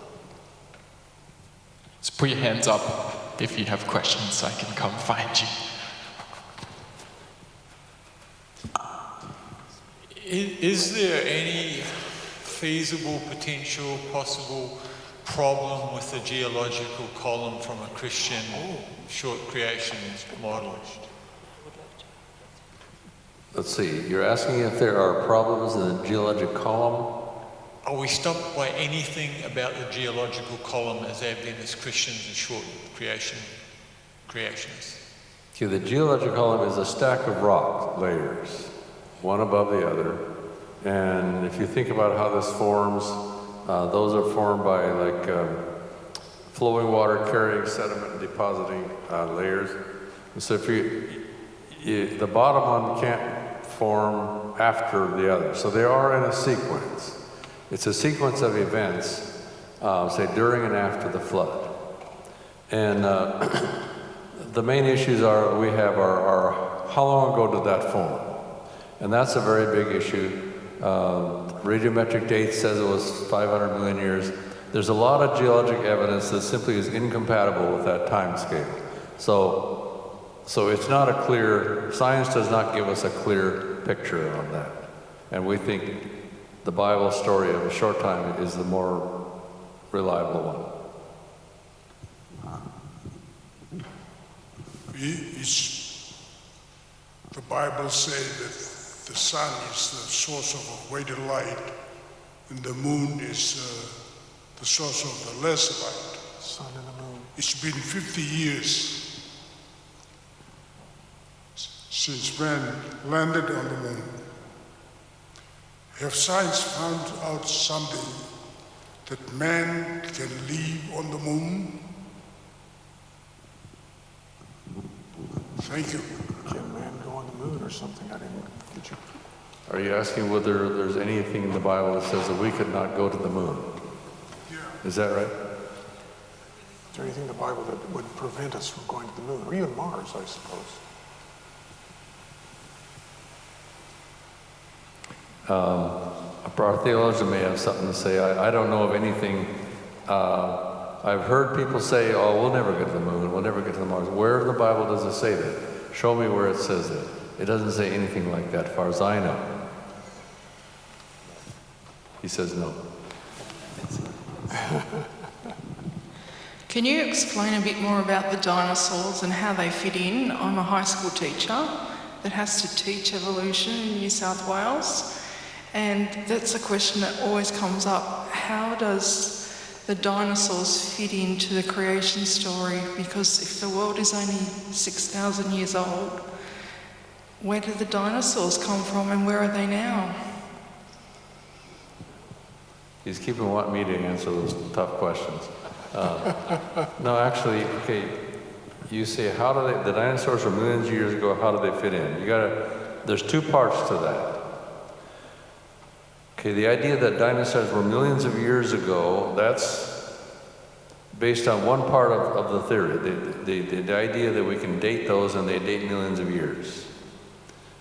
Just put your hands up if you have questions, I can come find you. Is there any feasible, potential, possible problem with the geological column from a Christian short creationist model? Let's see, you're asking if there are problems in the geologic column? Are we stopped by anything about the geological column as they've been as Christians and short creationists? Okay, the geologic column is a stack of rock layers, one above the other, And if you think about how this forms, those are formed by flowing water carrying sediment and depositing layers. And so if the bottom one can't form after the other. So they are in a sequence. It's a sequence of events, say during and after the flood. And the main issues we have are how long ago did that form? And that's a very big issue. Radiometric date says it was 500 million years. There's a lot of geologic evidence that simply is incompatible with that time scale. So it's not a clear, science does not give us a clear picture on that. And we think the Bible story of a short time is the more reliable one. The Bible says that the sun is the source of a greater light, and the moon is the source of the lesser light. Sun and the moon. It's been 50 years since man landed on the moon. Have science found out something that man can live on the moon? Thank you. Can man go on the moon or something? I didn't get you. Are you asking whether there's anything in the Bible that says that we could not go to the moon? Yeah. Is that right? Is there anything in the Bible that would prevent us from going to the moon? Or even Mars, I suppose? Our theologian may have something to say. I don't know of anything. I've heard people say, oh, we'll never get to the moon, we'll never get to the Mars. Where in the Bible does it say that? Show me where it says that. It doesn't say anything like that, as far as I know. He says no. Can you explain a bit more about the dinosaurs and how they fit in? I'm a high school teacher that has to teach evolution in New South Wales, and that's a question that always comes up. How does the dinosaurs fit into the creation story? Because if the world is only 6,000 years old, where did the dinosaurs come from and where are they now? He's keeping wanting me to answer those tough questions. No, actually, okay, you say, how do the dinosaurs were millions of years ago, how do they fit in? There's two parts to that. Okay, the idea that dinosaurs were millions of years ago, that's based on one part of the theory, the idea that we can date those and they date millions of years.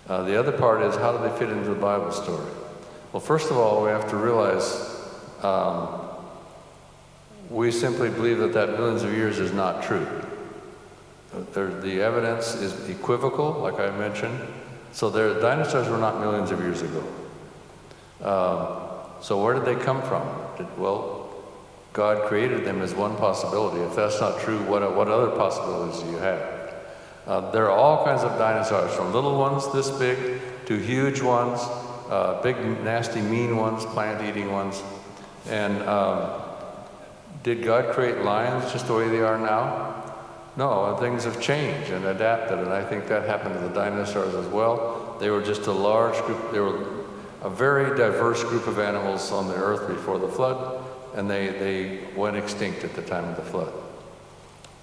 The other part is, how do they fit into the Bible story? Well, first of all, we have to realize we simply believe that millions of years is not true. The evidence is equivocal, like I mentioned. So dinosaurs were not millions of years ago. So where did they come from? Well, God created them as one possibility. If that's not true, what other possibilities do you have? There are all kinds of dinosaurs, from little ones this big to huge ones, big, nasty, mean ones, plant-eating ones. And did God create lions just the way they are now? No, things have changed and adapted, and I think that happened to the dinosaurs as well. They were just a large group, they were a very diverse group of animals on the earth before the flood, and they went extinct at the time of the flood.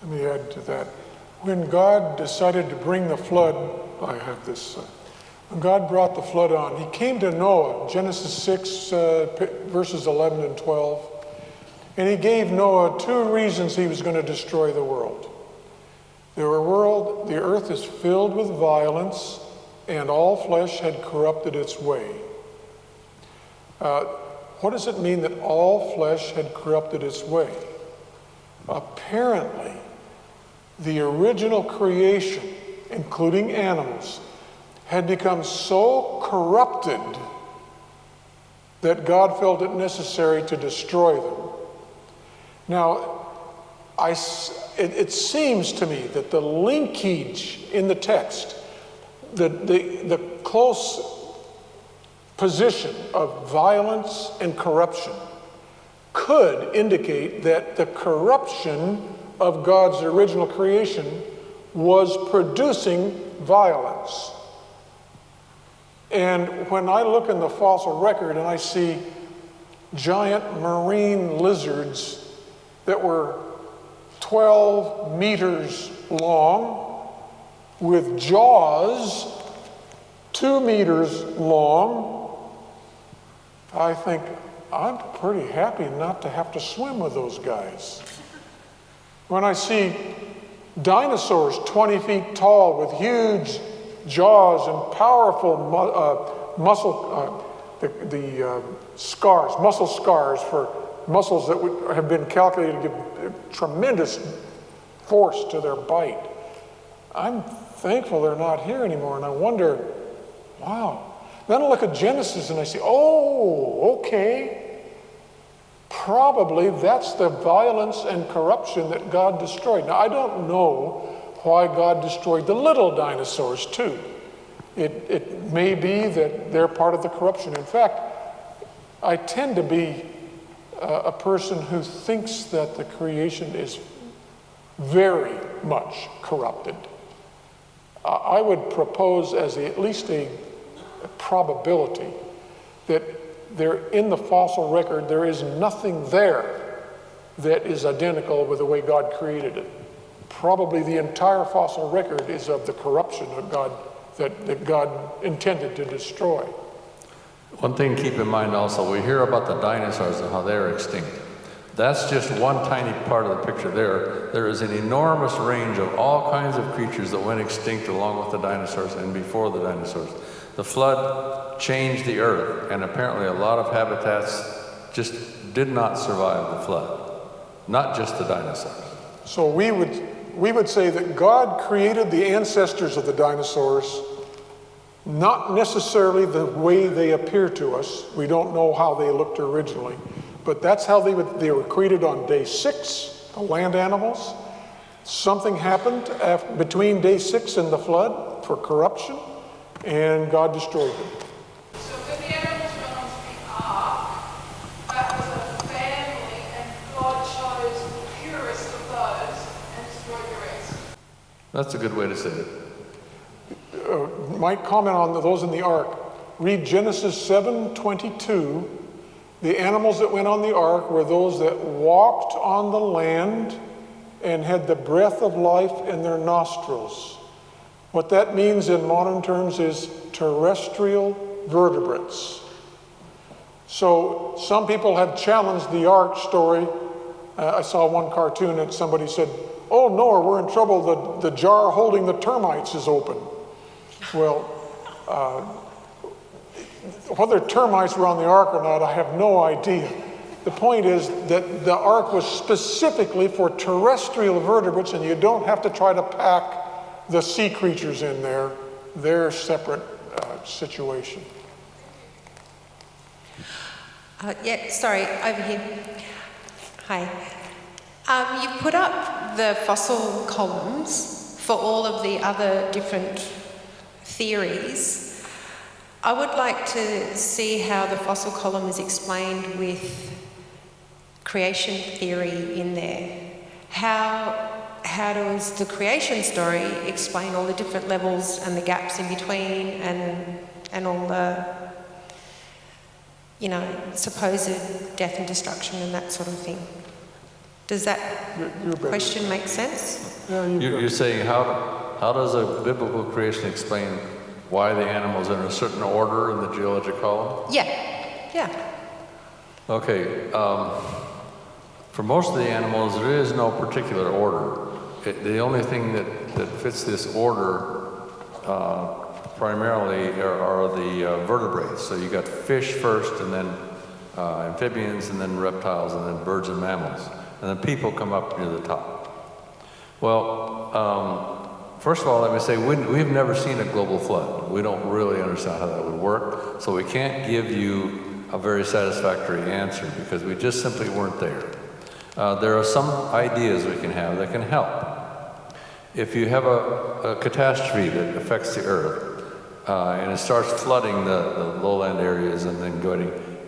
Let me add to that. When God decided to bring the flood, I have this, when God brought the flood on, he came to Noah, Genesis 6, verses 11 and 12, and he gave Noah two reasons he was going to destroy the world. The earth is filled with violence, and all flesh had corrupted its way. What does it mean that all flesh had corrupted its way? Apparently, the original creation, including animals, had become so corrupted that God felt it necessary to destroy them. Now, it seems to me that the linkage in the text, the close position of violence and corruption could indicate that the corruption of God's original creation was producing violence. And when I look in the fossil record and I see giant marine lizards that were 12 meters long with jaws 2 meters long, I think I'm pretty happy not to have to swim with those guys. When I see dinosaurs 20 feet tall with huge jaws and powerful muscle scars for muscles that have been calculated to give tremendous force to their bite, I'm thankful they're not here anymore, and I wonder, wow. Then I look at Genesis and I say, oh, okay. Probably that's the violence and corruption that God destroyed. Now, I don't know why God destroyed the little dinosaurs too. It may be that they're part of the corruption. In fact, I tend to be a person who thinks that the creation is very much corrupted. I would propose as at least a probability that there, in the fossil record, there is nothing there that is identical with the way God created it. Probably the entire fossil record is of the corruption of God that God intended to destroy. One thing to keep in mind also, we hear about the dinosaurs and how they're extinct. That's just one tiny part of the picture there. There is an enormous range of all kinds of creatures that went extinct along with the dinosaurs and before the dinosaurs. The flood changed the earth, and apparently a lot of habitats just did not survive the flood, not just the dinosaurs. So we would say that God created the ancestors of the dinosaurs, not necessarily the way they appear to us. We don't know how they looked originally, but that's how they were created on day 6, the land animals. Something happened between day 6 and the flood for corruption, and God destroyed them. So when the animals went onto the ark, that was a family, and God chose the purest of those and destroyed the rest. That's a good way to say it. Might comment on those in the ark. Read Genesis 7:22. The animals that went on the ark were those that walked on the land and had the breath of life in their nostrils. What that means in modern terms is terrestrial vertebrates. So some people have challenged the ark story. I saw one cartoon that somebody said, "Oh, Noah, we're in trouble. The jar holding the termites is open." Well, whether termites were on the ark or not, I have no idea. The point is that the ark was specifically for terrestrial vertebrates, and you don't have to try to pack the sea creatures in there. They're a separate situation. Sorry, over here. Hi. You've put up the fossil columns for all of the other different theories. I would like to see how the fossil column is explained with creation theory in there. How does the creation story explain all the different levels and the gaps in between and all the, supposed death and destruction and that sort of thing? Does that question make sense? Yeah, You're saying how does a biblical creation explain why the animals are in a certain order in the geologic column? Yeah. Okay. For most of the animals, there is no particular order. The only thing that fits this order primarily are the vertebrates. So you got fish first, and then amphibians, and then reptiles, and then birds and mammals. And then people come up near the top. Well, first of all, let me say, we've never seen a global flood. We don't really understand how that would work. So we can't give you a very satisfactory answer because we just simply weren't there. There are some ideas we can have that can help. If you have a catastrophe that affects the earth, and it starts flooding the lowland areas and then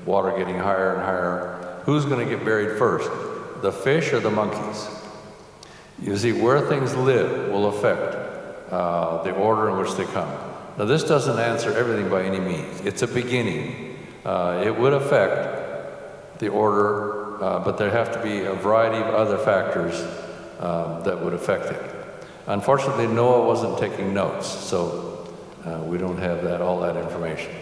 water getting higher and higher, who's going to get buried first? The fish or the monkeys? You see, where things live will affect the order in which they come. Now, this doesn't answer everything by any means. It's a beginning. It would affect the order, but there have to be a variety of other factors that would affect it. Unfortunately, Noah wasn't taking notes, so we don't have all that information.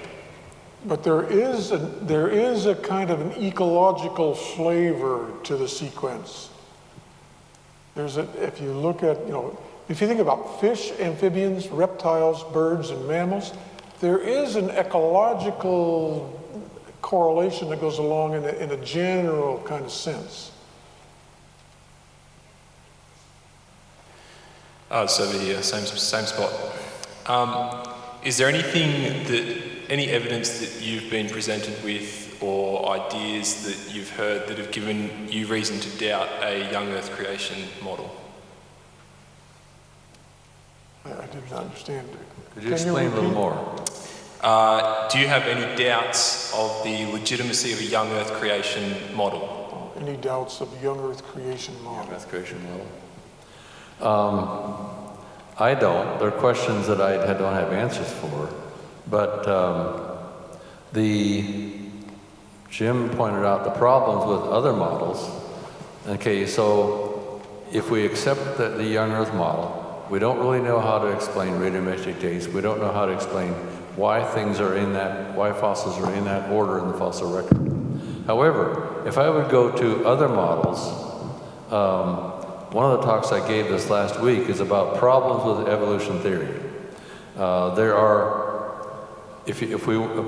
But there is a kind of an ecological flavor to the sequence. If you look at, if you think about fish, amphibians, reptiles, birds, and mammals, there is an ecological correlation that goes along in a general kind of sense. So the same spot. Is there any evidence that you've been presented with or ideas that you've heard that have given you reason to doubt a young Earth creation model? I didn't understand. Could you explain a little more? Do you have any doubts of the legitimacy of a young Earth creation model? Any doubts of young Earth creation model? Young Earth creation model. I don't. There are questions that I don't have answers for. But Jim pointed out the problems with other models. Okay, so if we accept the young Earth model, we don't really know how to explain radiometric dates. We don't know how to explain why fossils are in that order in the fossil record. However, if I would go to other models, one of the talks I gave this last week is about problems with evolution theory. A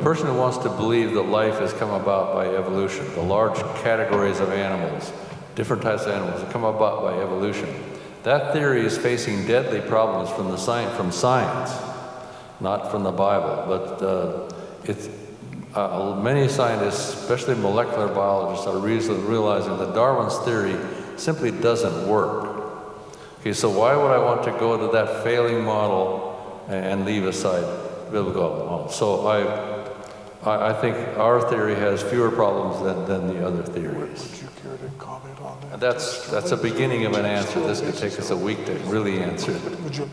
person who wants to believe that life has come about by evolution, the large categories of animals, different types of animals that come about by evolution, that theory is facing deadly problems from science, not from the Bible. But many scientists, especially molecular biologists, are realizing that Darwin's theory simply doesn't work. Okay, so why would I want to go to that failing model and leave aside biblical model? So I think our theory has fewer problems than the other theories. Would you care to comment on that? That's a beginning of an answer. This could take us a week to really answer it. Would you?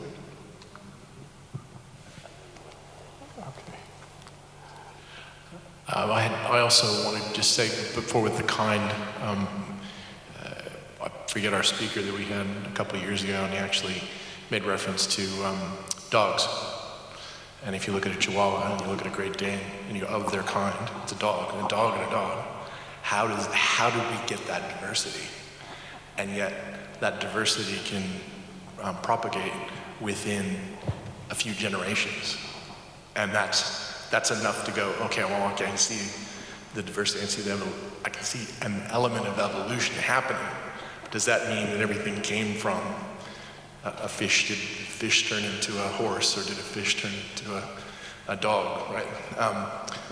Okay. I also wanted to just say before with the kind, I forget our speaker that we had a couple of years ago, and he actually made reference to dogs. And if you look at a Chihuahua and you look at a Great Dane, and you of their kind, it's a dog and a dog and a dog. How did we get that diversity? And yet that diversity can propagate within a few generations, and that's enough to go, okay, well, I can see the diversity, I can see an element of evolution happening. Does that mean that everything came from a fish? Did fish turn into a horse, or did a fish turn into a dog, right?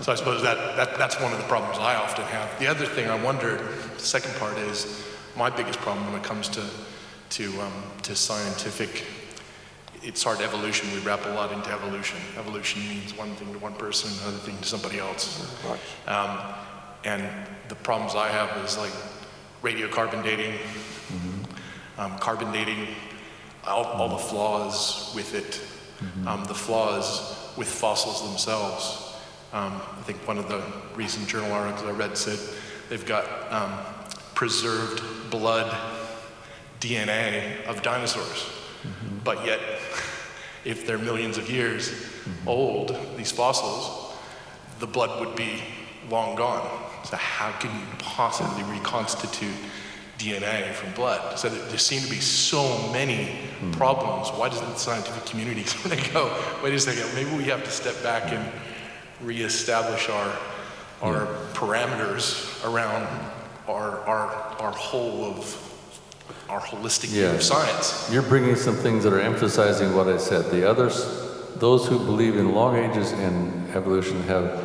So I suppose that's one of the problems I often have. The other thing I wondered, the second part is, my biggest problem when it comes to scientific, it's hard evolution. We wrap a lot into evolution. Evolution means one thing to one person, another thing to somebody else. And the problems I have is like radiocarbon dating, carbon dating, all the flaws with it, the flaws with fossils themselves. I think one of the recent journal articles I read said they've got preserved blood DNA of dinosaurs, but yet if they're millions of years old, these fossils, the blood would be long gone. So how can you possibly reconstitute DNA from blood? So there seem to be so many problems. Why doesn't the scientific community sort of go, wait a second, maybe we have to step back and reestablish our parameters around our whole of our holistic view of science. You're bringing some things that are emphasizing what I said. The others, those who believe in long ages in evolution have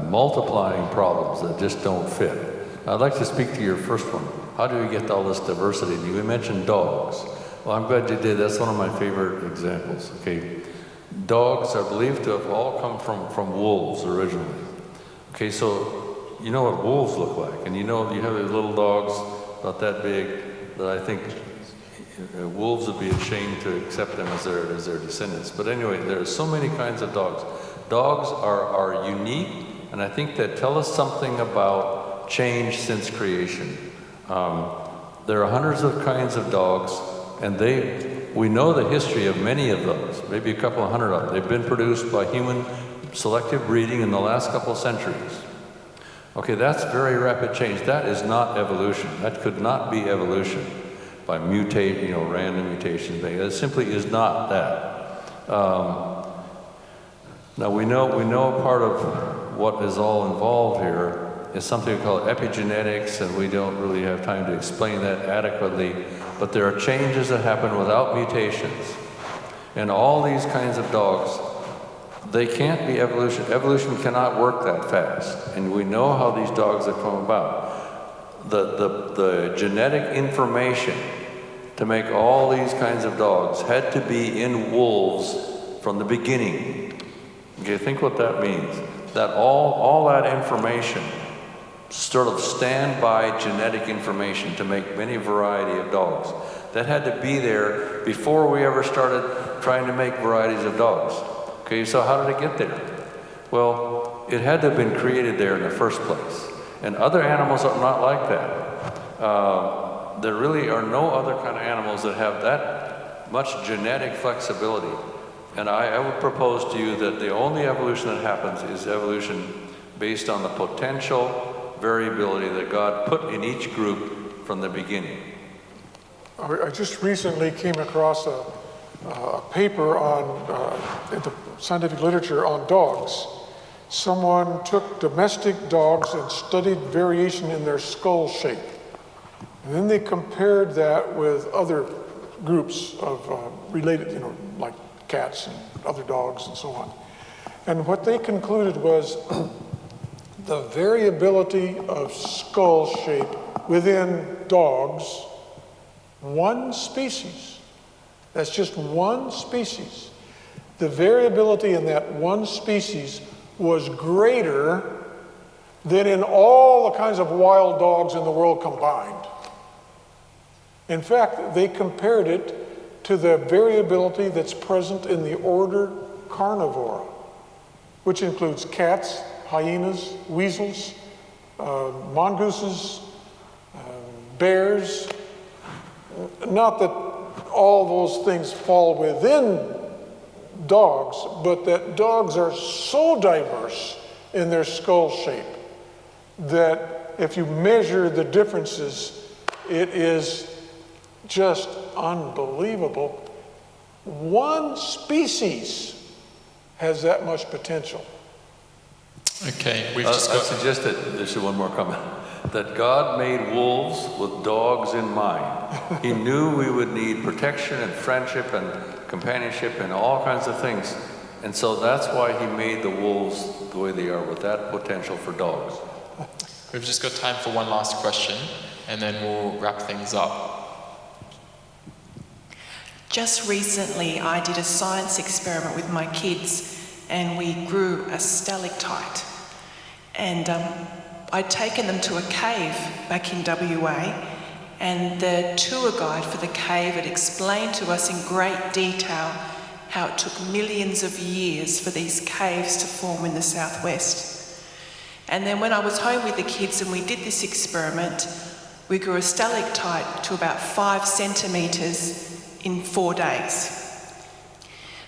multiplying problems that just don't fit. I'd like to speak to your first one. How do we get all this diversity? You mentioned dogs. Well, I'm glad you did. That's one of my favorite examples. Okay, dogs are believed to have all come from wolves originally. Okay, so you know what wolves look like, and you know you have these little dogs about that big that I think wolves would be ashamed to accept them as their descendants. But anyway, there are so many kinds of dogs. Dogs are unique, and I think that tell us something about change since creation. There are hundreds of kinds of dogs, and we know the history of many of those, maybe a couple of hundred of them. They've been produced by human selective breeding in the last couple of centuries. Okay, that's very rapid change. That is not evolution. That could not be evolution by mutate, random mutation thing. It simply is not that. Now we know part of what is all involved here is something we call epigenetics, and we don't really have time to explain that adequately, but there are changes that happen without mutations. And all these kinds of dogs, they can't be evolution. Evolution cannot work that fast. And we know how these dogs have come about. The genetic information to make all these kinds of dogs had to be in wolves from the beginning. Okay, think what that means. That all that information, sort of standby genetic information to make many variety of dogs, that had to be there before we ever started trying to make varieties of dogs. Okay, so how did it get there? Well, it had to have been created there in the first place. And other animals are not like that. There really are no other kind of animals that have that much genetic flexibility. And I would propose to you that the only evolution that happens is evolution based on the potential variability that God put in each group from the beginning. I just recently came across a paper in the scientific literature on dogs. Someone took domestic dogs and studied variation in their skull shape. And then they compared that with other groups of related, like cats and other dogs and so on. And what they concluded was the variability of skull shape within dogs, one species, that's just one species, the variability in that one species was greater than in all the kinds of wild dogs in the world combined. In fact, they compared it to the variability that's present in the order Carnivora, which includes cats, hyenas, weasels, mongooses, bears. Not that all those things fall within dogs, but that dogs are so diverse in their skull shape that if you measure the differences, it is just unbelievable. One species has that much potential. Okay, we've I just got... suggested, there's one more comment, that God made wolves with dogs in mind. He knew we would need protection and friendship and companionship and all kinds of things. And so that's why he made the wolves the way they are, with that potential for dogs. We've just got time for one last question, and then we'll wrap things up. Just recently, I did a science experiment with my kids, and we grew a stalactite. And I'd taken them to a cave back in WA, and the tour guide for the cave had explained to us in great detail how it took millions of years for these caves to form in the southwest. And then when I was home with the kids and we did this experiment, we grew a stalactite to about 5 centimetres in 4 days.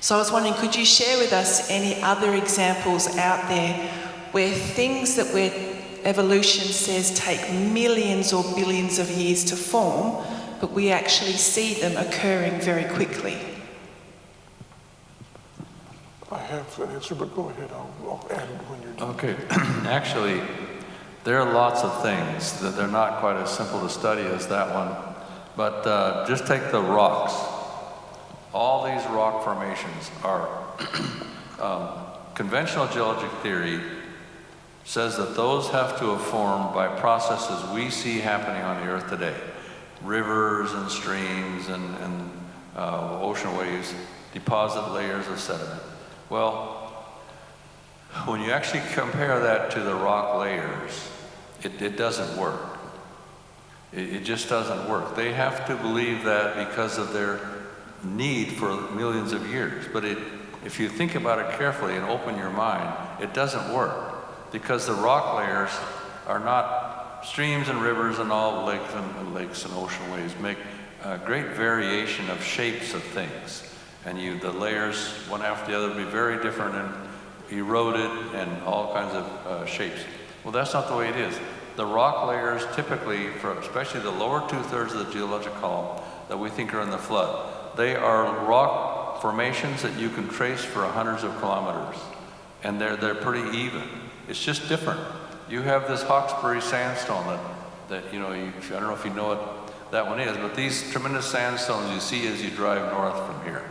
So I was wondering, could you share with us any other examples out there where things that evolution says take millions or billions of years to form, but we actually see them occurring very quickly? I have an answer, but go ahead. I'll add when you're done. Okay. Actually, there are lots of things that they're not quite as simple to study as that one. But just take the rocks. All these rock formations are conventional geologic theory says that those have to have formed by processes we see happening on the earth today. Rivers and streams and ocean waves deposit layers of sediment. Well, when you actually compare that to the rock layers, it doesn't work. It just doesn't work. They have to believe that because of their need for millions of years. But if you think about it carefully and open your mind, it doesn't work, because the rock layers are not streams and rivers, and all lakes and ocean waves make a great variation of shapes of things. And the layers, one after the other, will be very different and eroded and all kinds of shapes. Well, that's not the way it is. The rock layers typically, especially the lower 2/3 of the geologic column that we think are in the flood, they are rock formations that you can trace for hundreds of kilometers. And they're pretty even. It's just different. You have this Hawkesbury sandstone that I don't know if you know what that one is, but these tremendous sandstones you see as you drive north from here.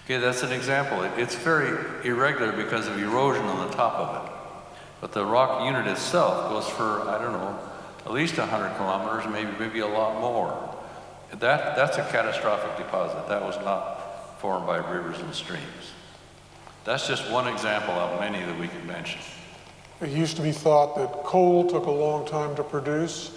Okay, that's an example. It's very irregular because of erosion on the top of it. But the rock unit itself goes for, I don't know, at least 100 kilometers, maybe a lot more. That's a catastrophic deposit. That was not formed by rivers and streams. That's just one example of many that we could mention. It used to be thought that coal took a long time to produce.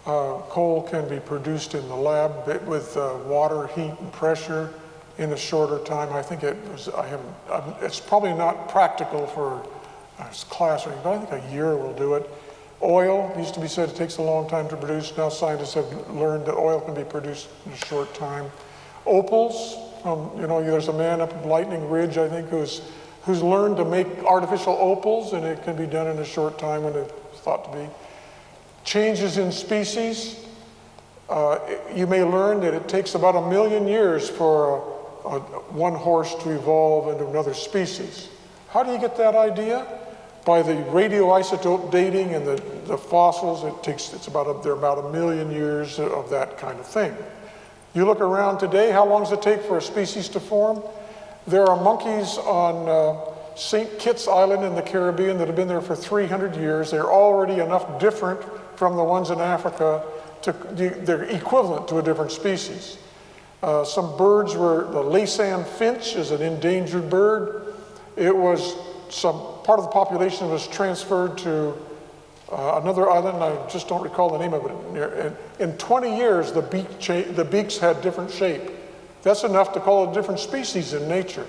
Coal can be produced in the lab with water, heat, and pressure in a shorter time. I think it's probably not practical for a class or anything, but I think a year will do it. Oil used to be said it takes a long time to produce. Now scientists have learned that oil can be produced in a short time. Opals, there's a man up at Lightning Ridge, I think, who's learned to make artificial opals, and it can be done in a short time when it's thought to be. Changes in species. You may learn that it takes about 1 million years for one horse to evolve into another species. How do you get that idea? By the radioisotope dating and the fossils. They're about 1 million years of that kind of thing. You look around today, how long does it take for a species to form? There are monkeys on St. Kitts Island in the Caribbean that have been there for 300 years. They're already enough different from the ones in Africa they're equivalent to a different species. Some birds the Laysan finch is an endangered bird. It was part of the population was transferred to another island. I just don't recall the name of it. In 20 years, the beaks had different shape. That's enough to call it a different species in nature.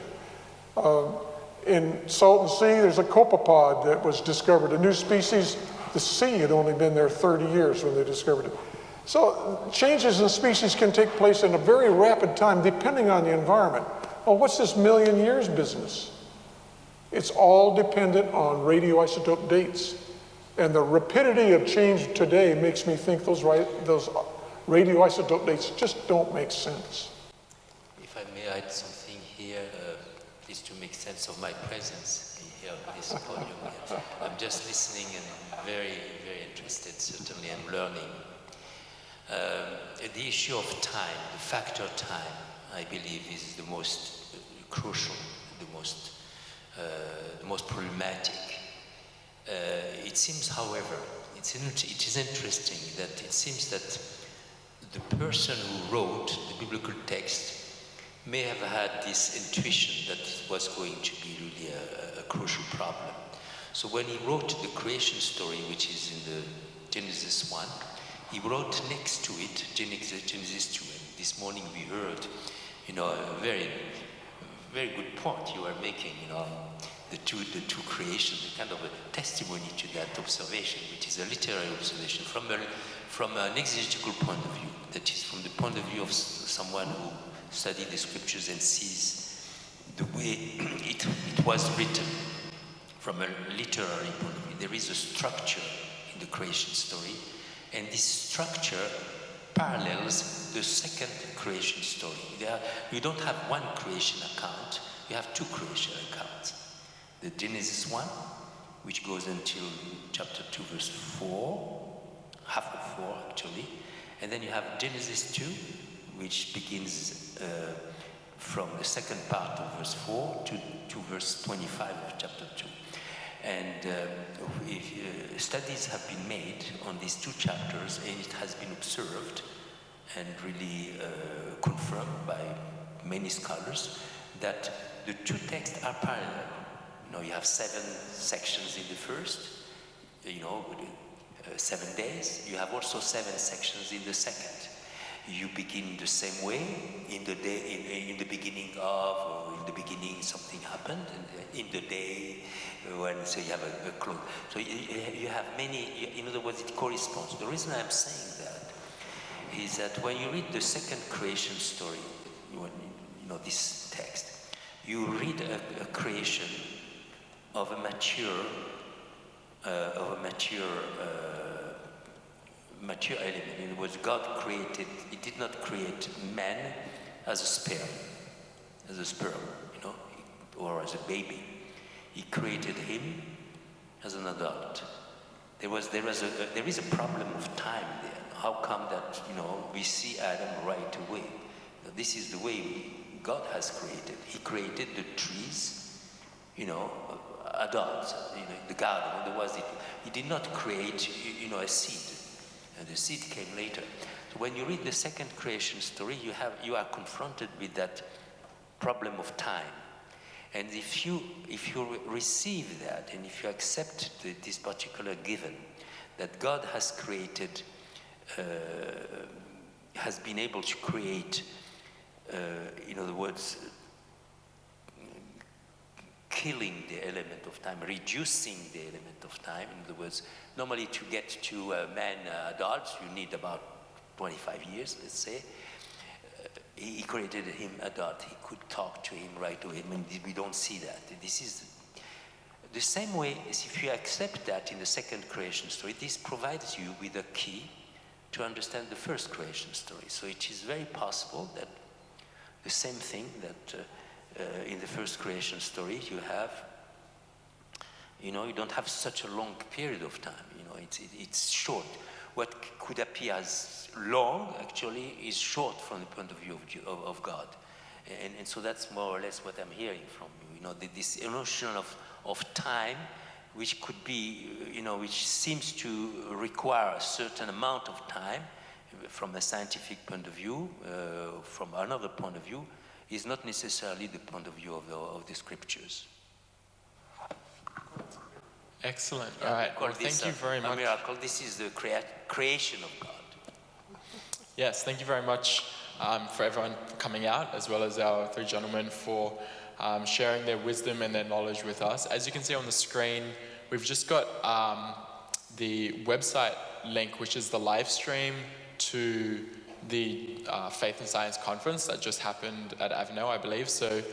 In Salton Sea, there's a copepod that was discovered, a new species. The sea had only been there 30 years when they discovered it. So changes in species can take place in a very rapid time depending on the environment. Well, what's this 1 million years business? It's all dependent on radioisotope dates. And the rapidity of change today makes me think those radioisotope dates just don't make sense. If I may add something here, please to make sense of my presence here on this podium. I'm just listening and very, very interested, certainly, and learning. The issue of time, the factor time, I believe is the most crucial, the most problematic. It seems, however, it is interesting that it seems that the person who wrote the biblical text may have had this intuition that it was going to be really a crucial problem. So when he wrote the creation story, which is in the Genesis 1, he wrote next to it Genesis 2. And this morning we heard, a very, very good point you are making, the two creations, a kind of a testimony to that observation, which is a literary observation from an exegetical point of view. That is, from the point of view of someone who studies the scriptures and sees the way it was written from a literary point of view. There is a structure in the creation story, and this structure parallels the second creation story. You don't have one creation account, you have two creation accounts. The Genesis 1, which goes until chapter 2, verse 4, half of 4 actually, and then you have Genesis 2, which begins from the second part of verse 4 to verse 25 of chapter 2. And studies have been made on these two chapters, and it has been observed and really confirmed by many scholars that the two texts are parallel. You have 7 sections in the first, 7 days. You have also 7 sections in the second. You begin the same way in the day, in the beginning of, or in the beginning something happened, and in the day when, so you have a close. So you have many, in other words, it corresponds. The reason I'm saying that is that when you read the second creation story, this text, you read a creation of a mature element. In other words, God created, He did not create man as a sperm, or as a baby. He created him as an adult. There is a problem of time there. How come that, we see Adam right away? This is the way God has created. He created the trees, adults, the garden. Otherwise, He did not create, a seed. And the seed came later. So when you read the second creation story, you are confronted with that problem of time. And if you receive that, and if you accept this particular given, that God has created, has been able to create, in other words, killing the element of time, reducing the element of time. In other words, normally to get to man adults, you need about 25 years, let's say. He created him adult. He could talk to him right away. I mean, we don't see that. This is the same way as if you accept that in the second creation story, this provides you with a key to understand the first creation story. So it is very possible that the same thing that in the first creation story you have, you don't have such a long period of time. It's short. What could appear as long actually is short from the point of view of God. And so that's more or less what I'm hearing from you. This notion of time, which could be, which seems to require a certain amount of time from a scientific point of view, from another point of view, is not necessarily the point of view of the scriptures. Excellent. All right. Well, thank you very much. A miracle. This is the creation of God. Yes, thank you very much for everyone coming out, as well as our 3 gentlemen for sharing their wisdom and their knowledge with us. As you can see on the screen, we've just got the website link, which is the live stream to the Faith and Science Conference that just happened at Avenel, I believe. So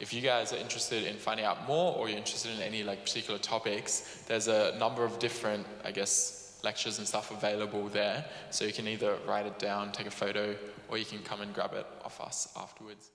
if you guys are interested in finding out more, or you're interested in any particular topics, there's a number of different, lectures and stuff available there. So you can either write it down, take a photo, or you can come and grab it off us afterwards.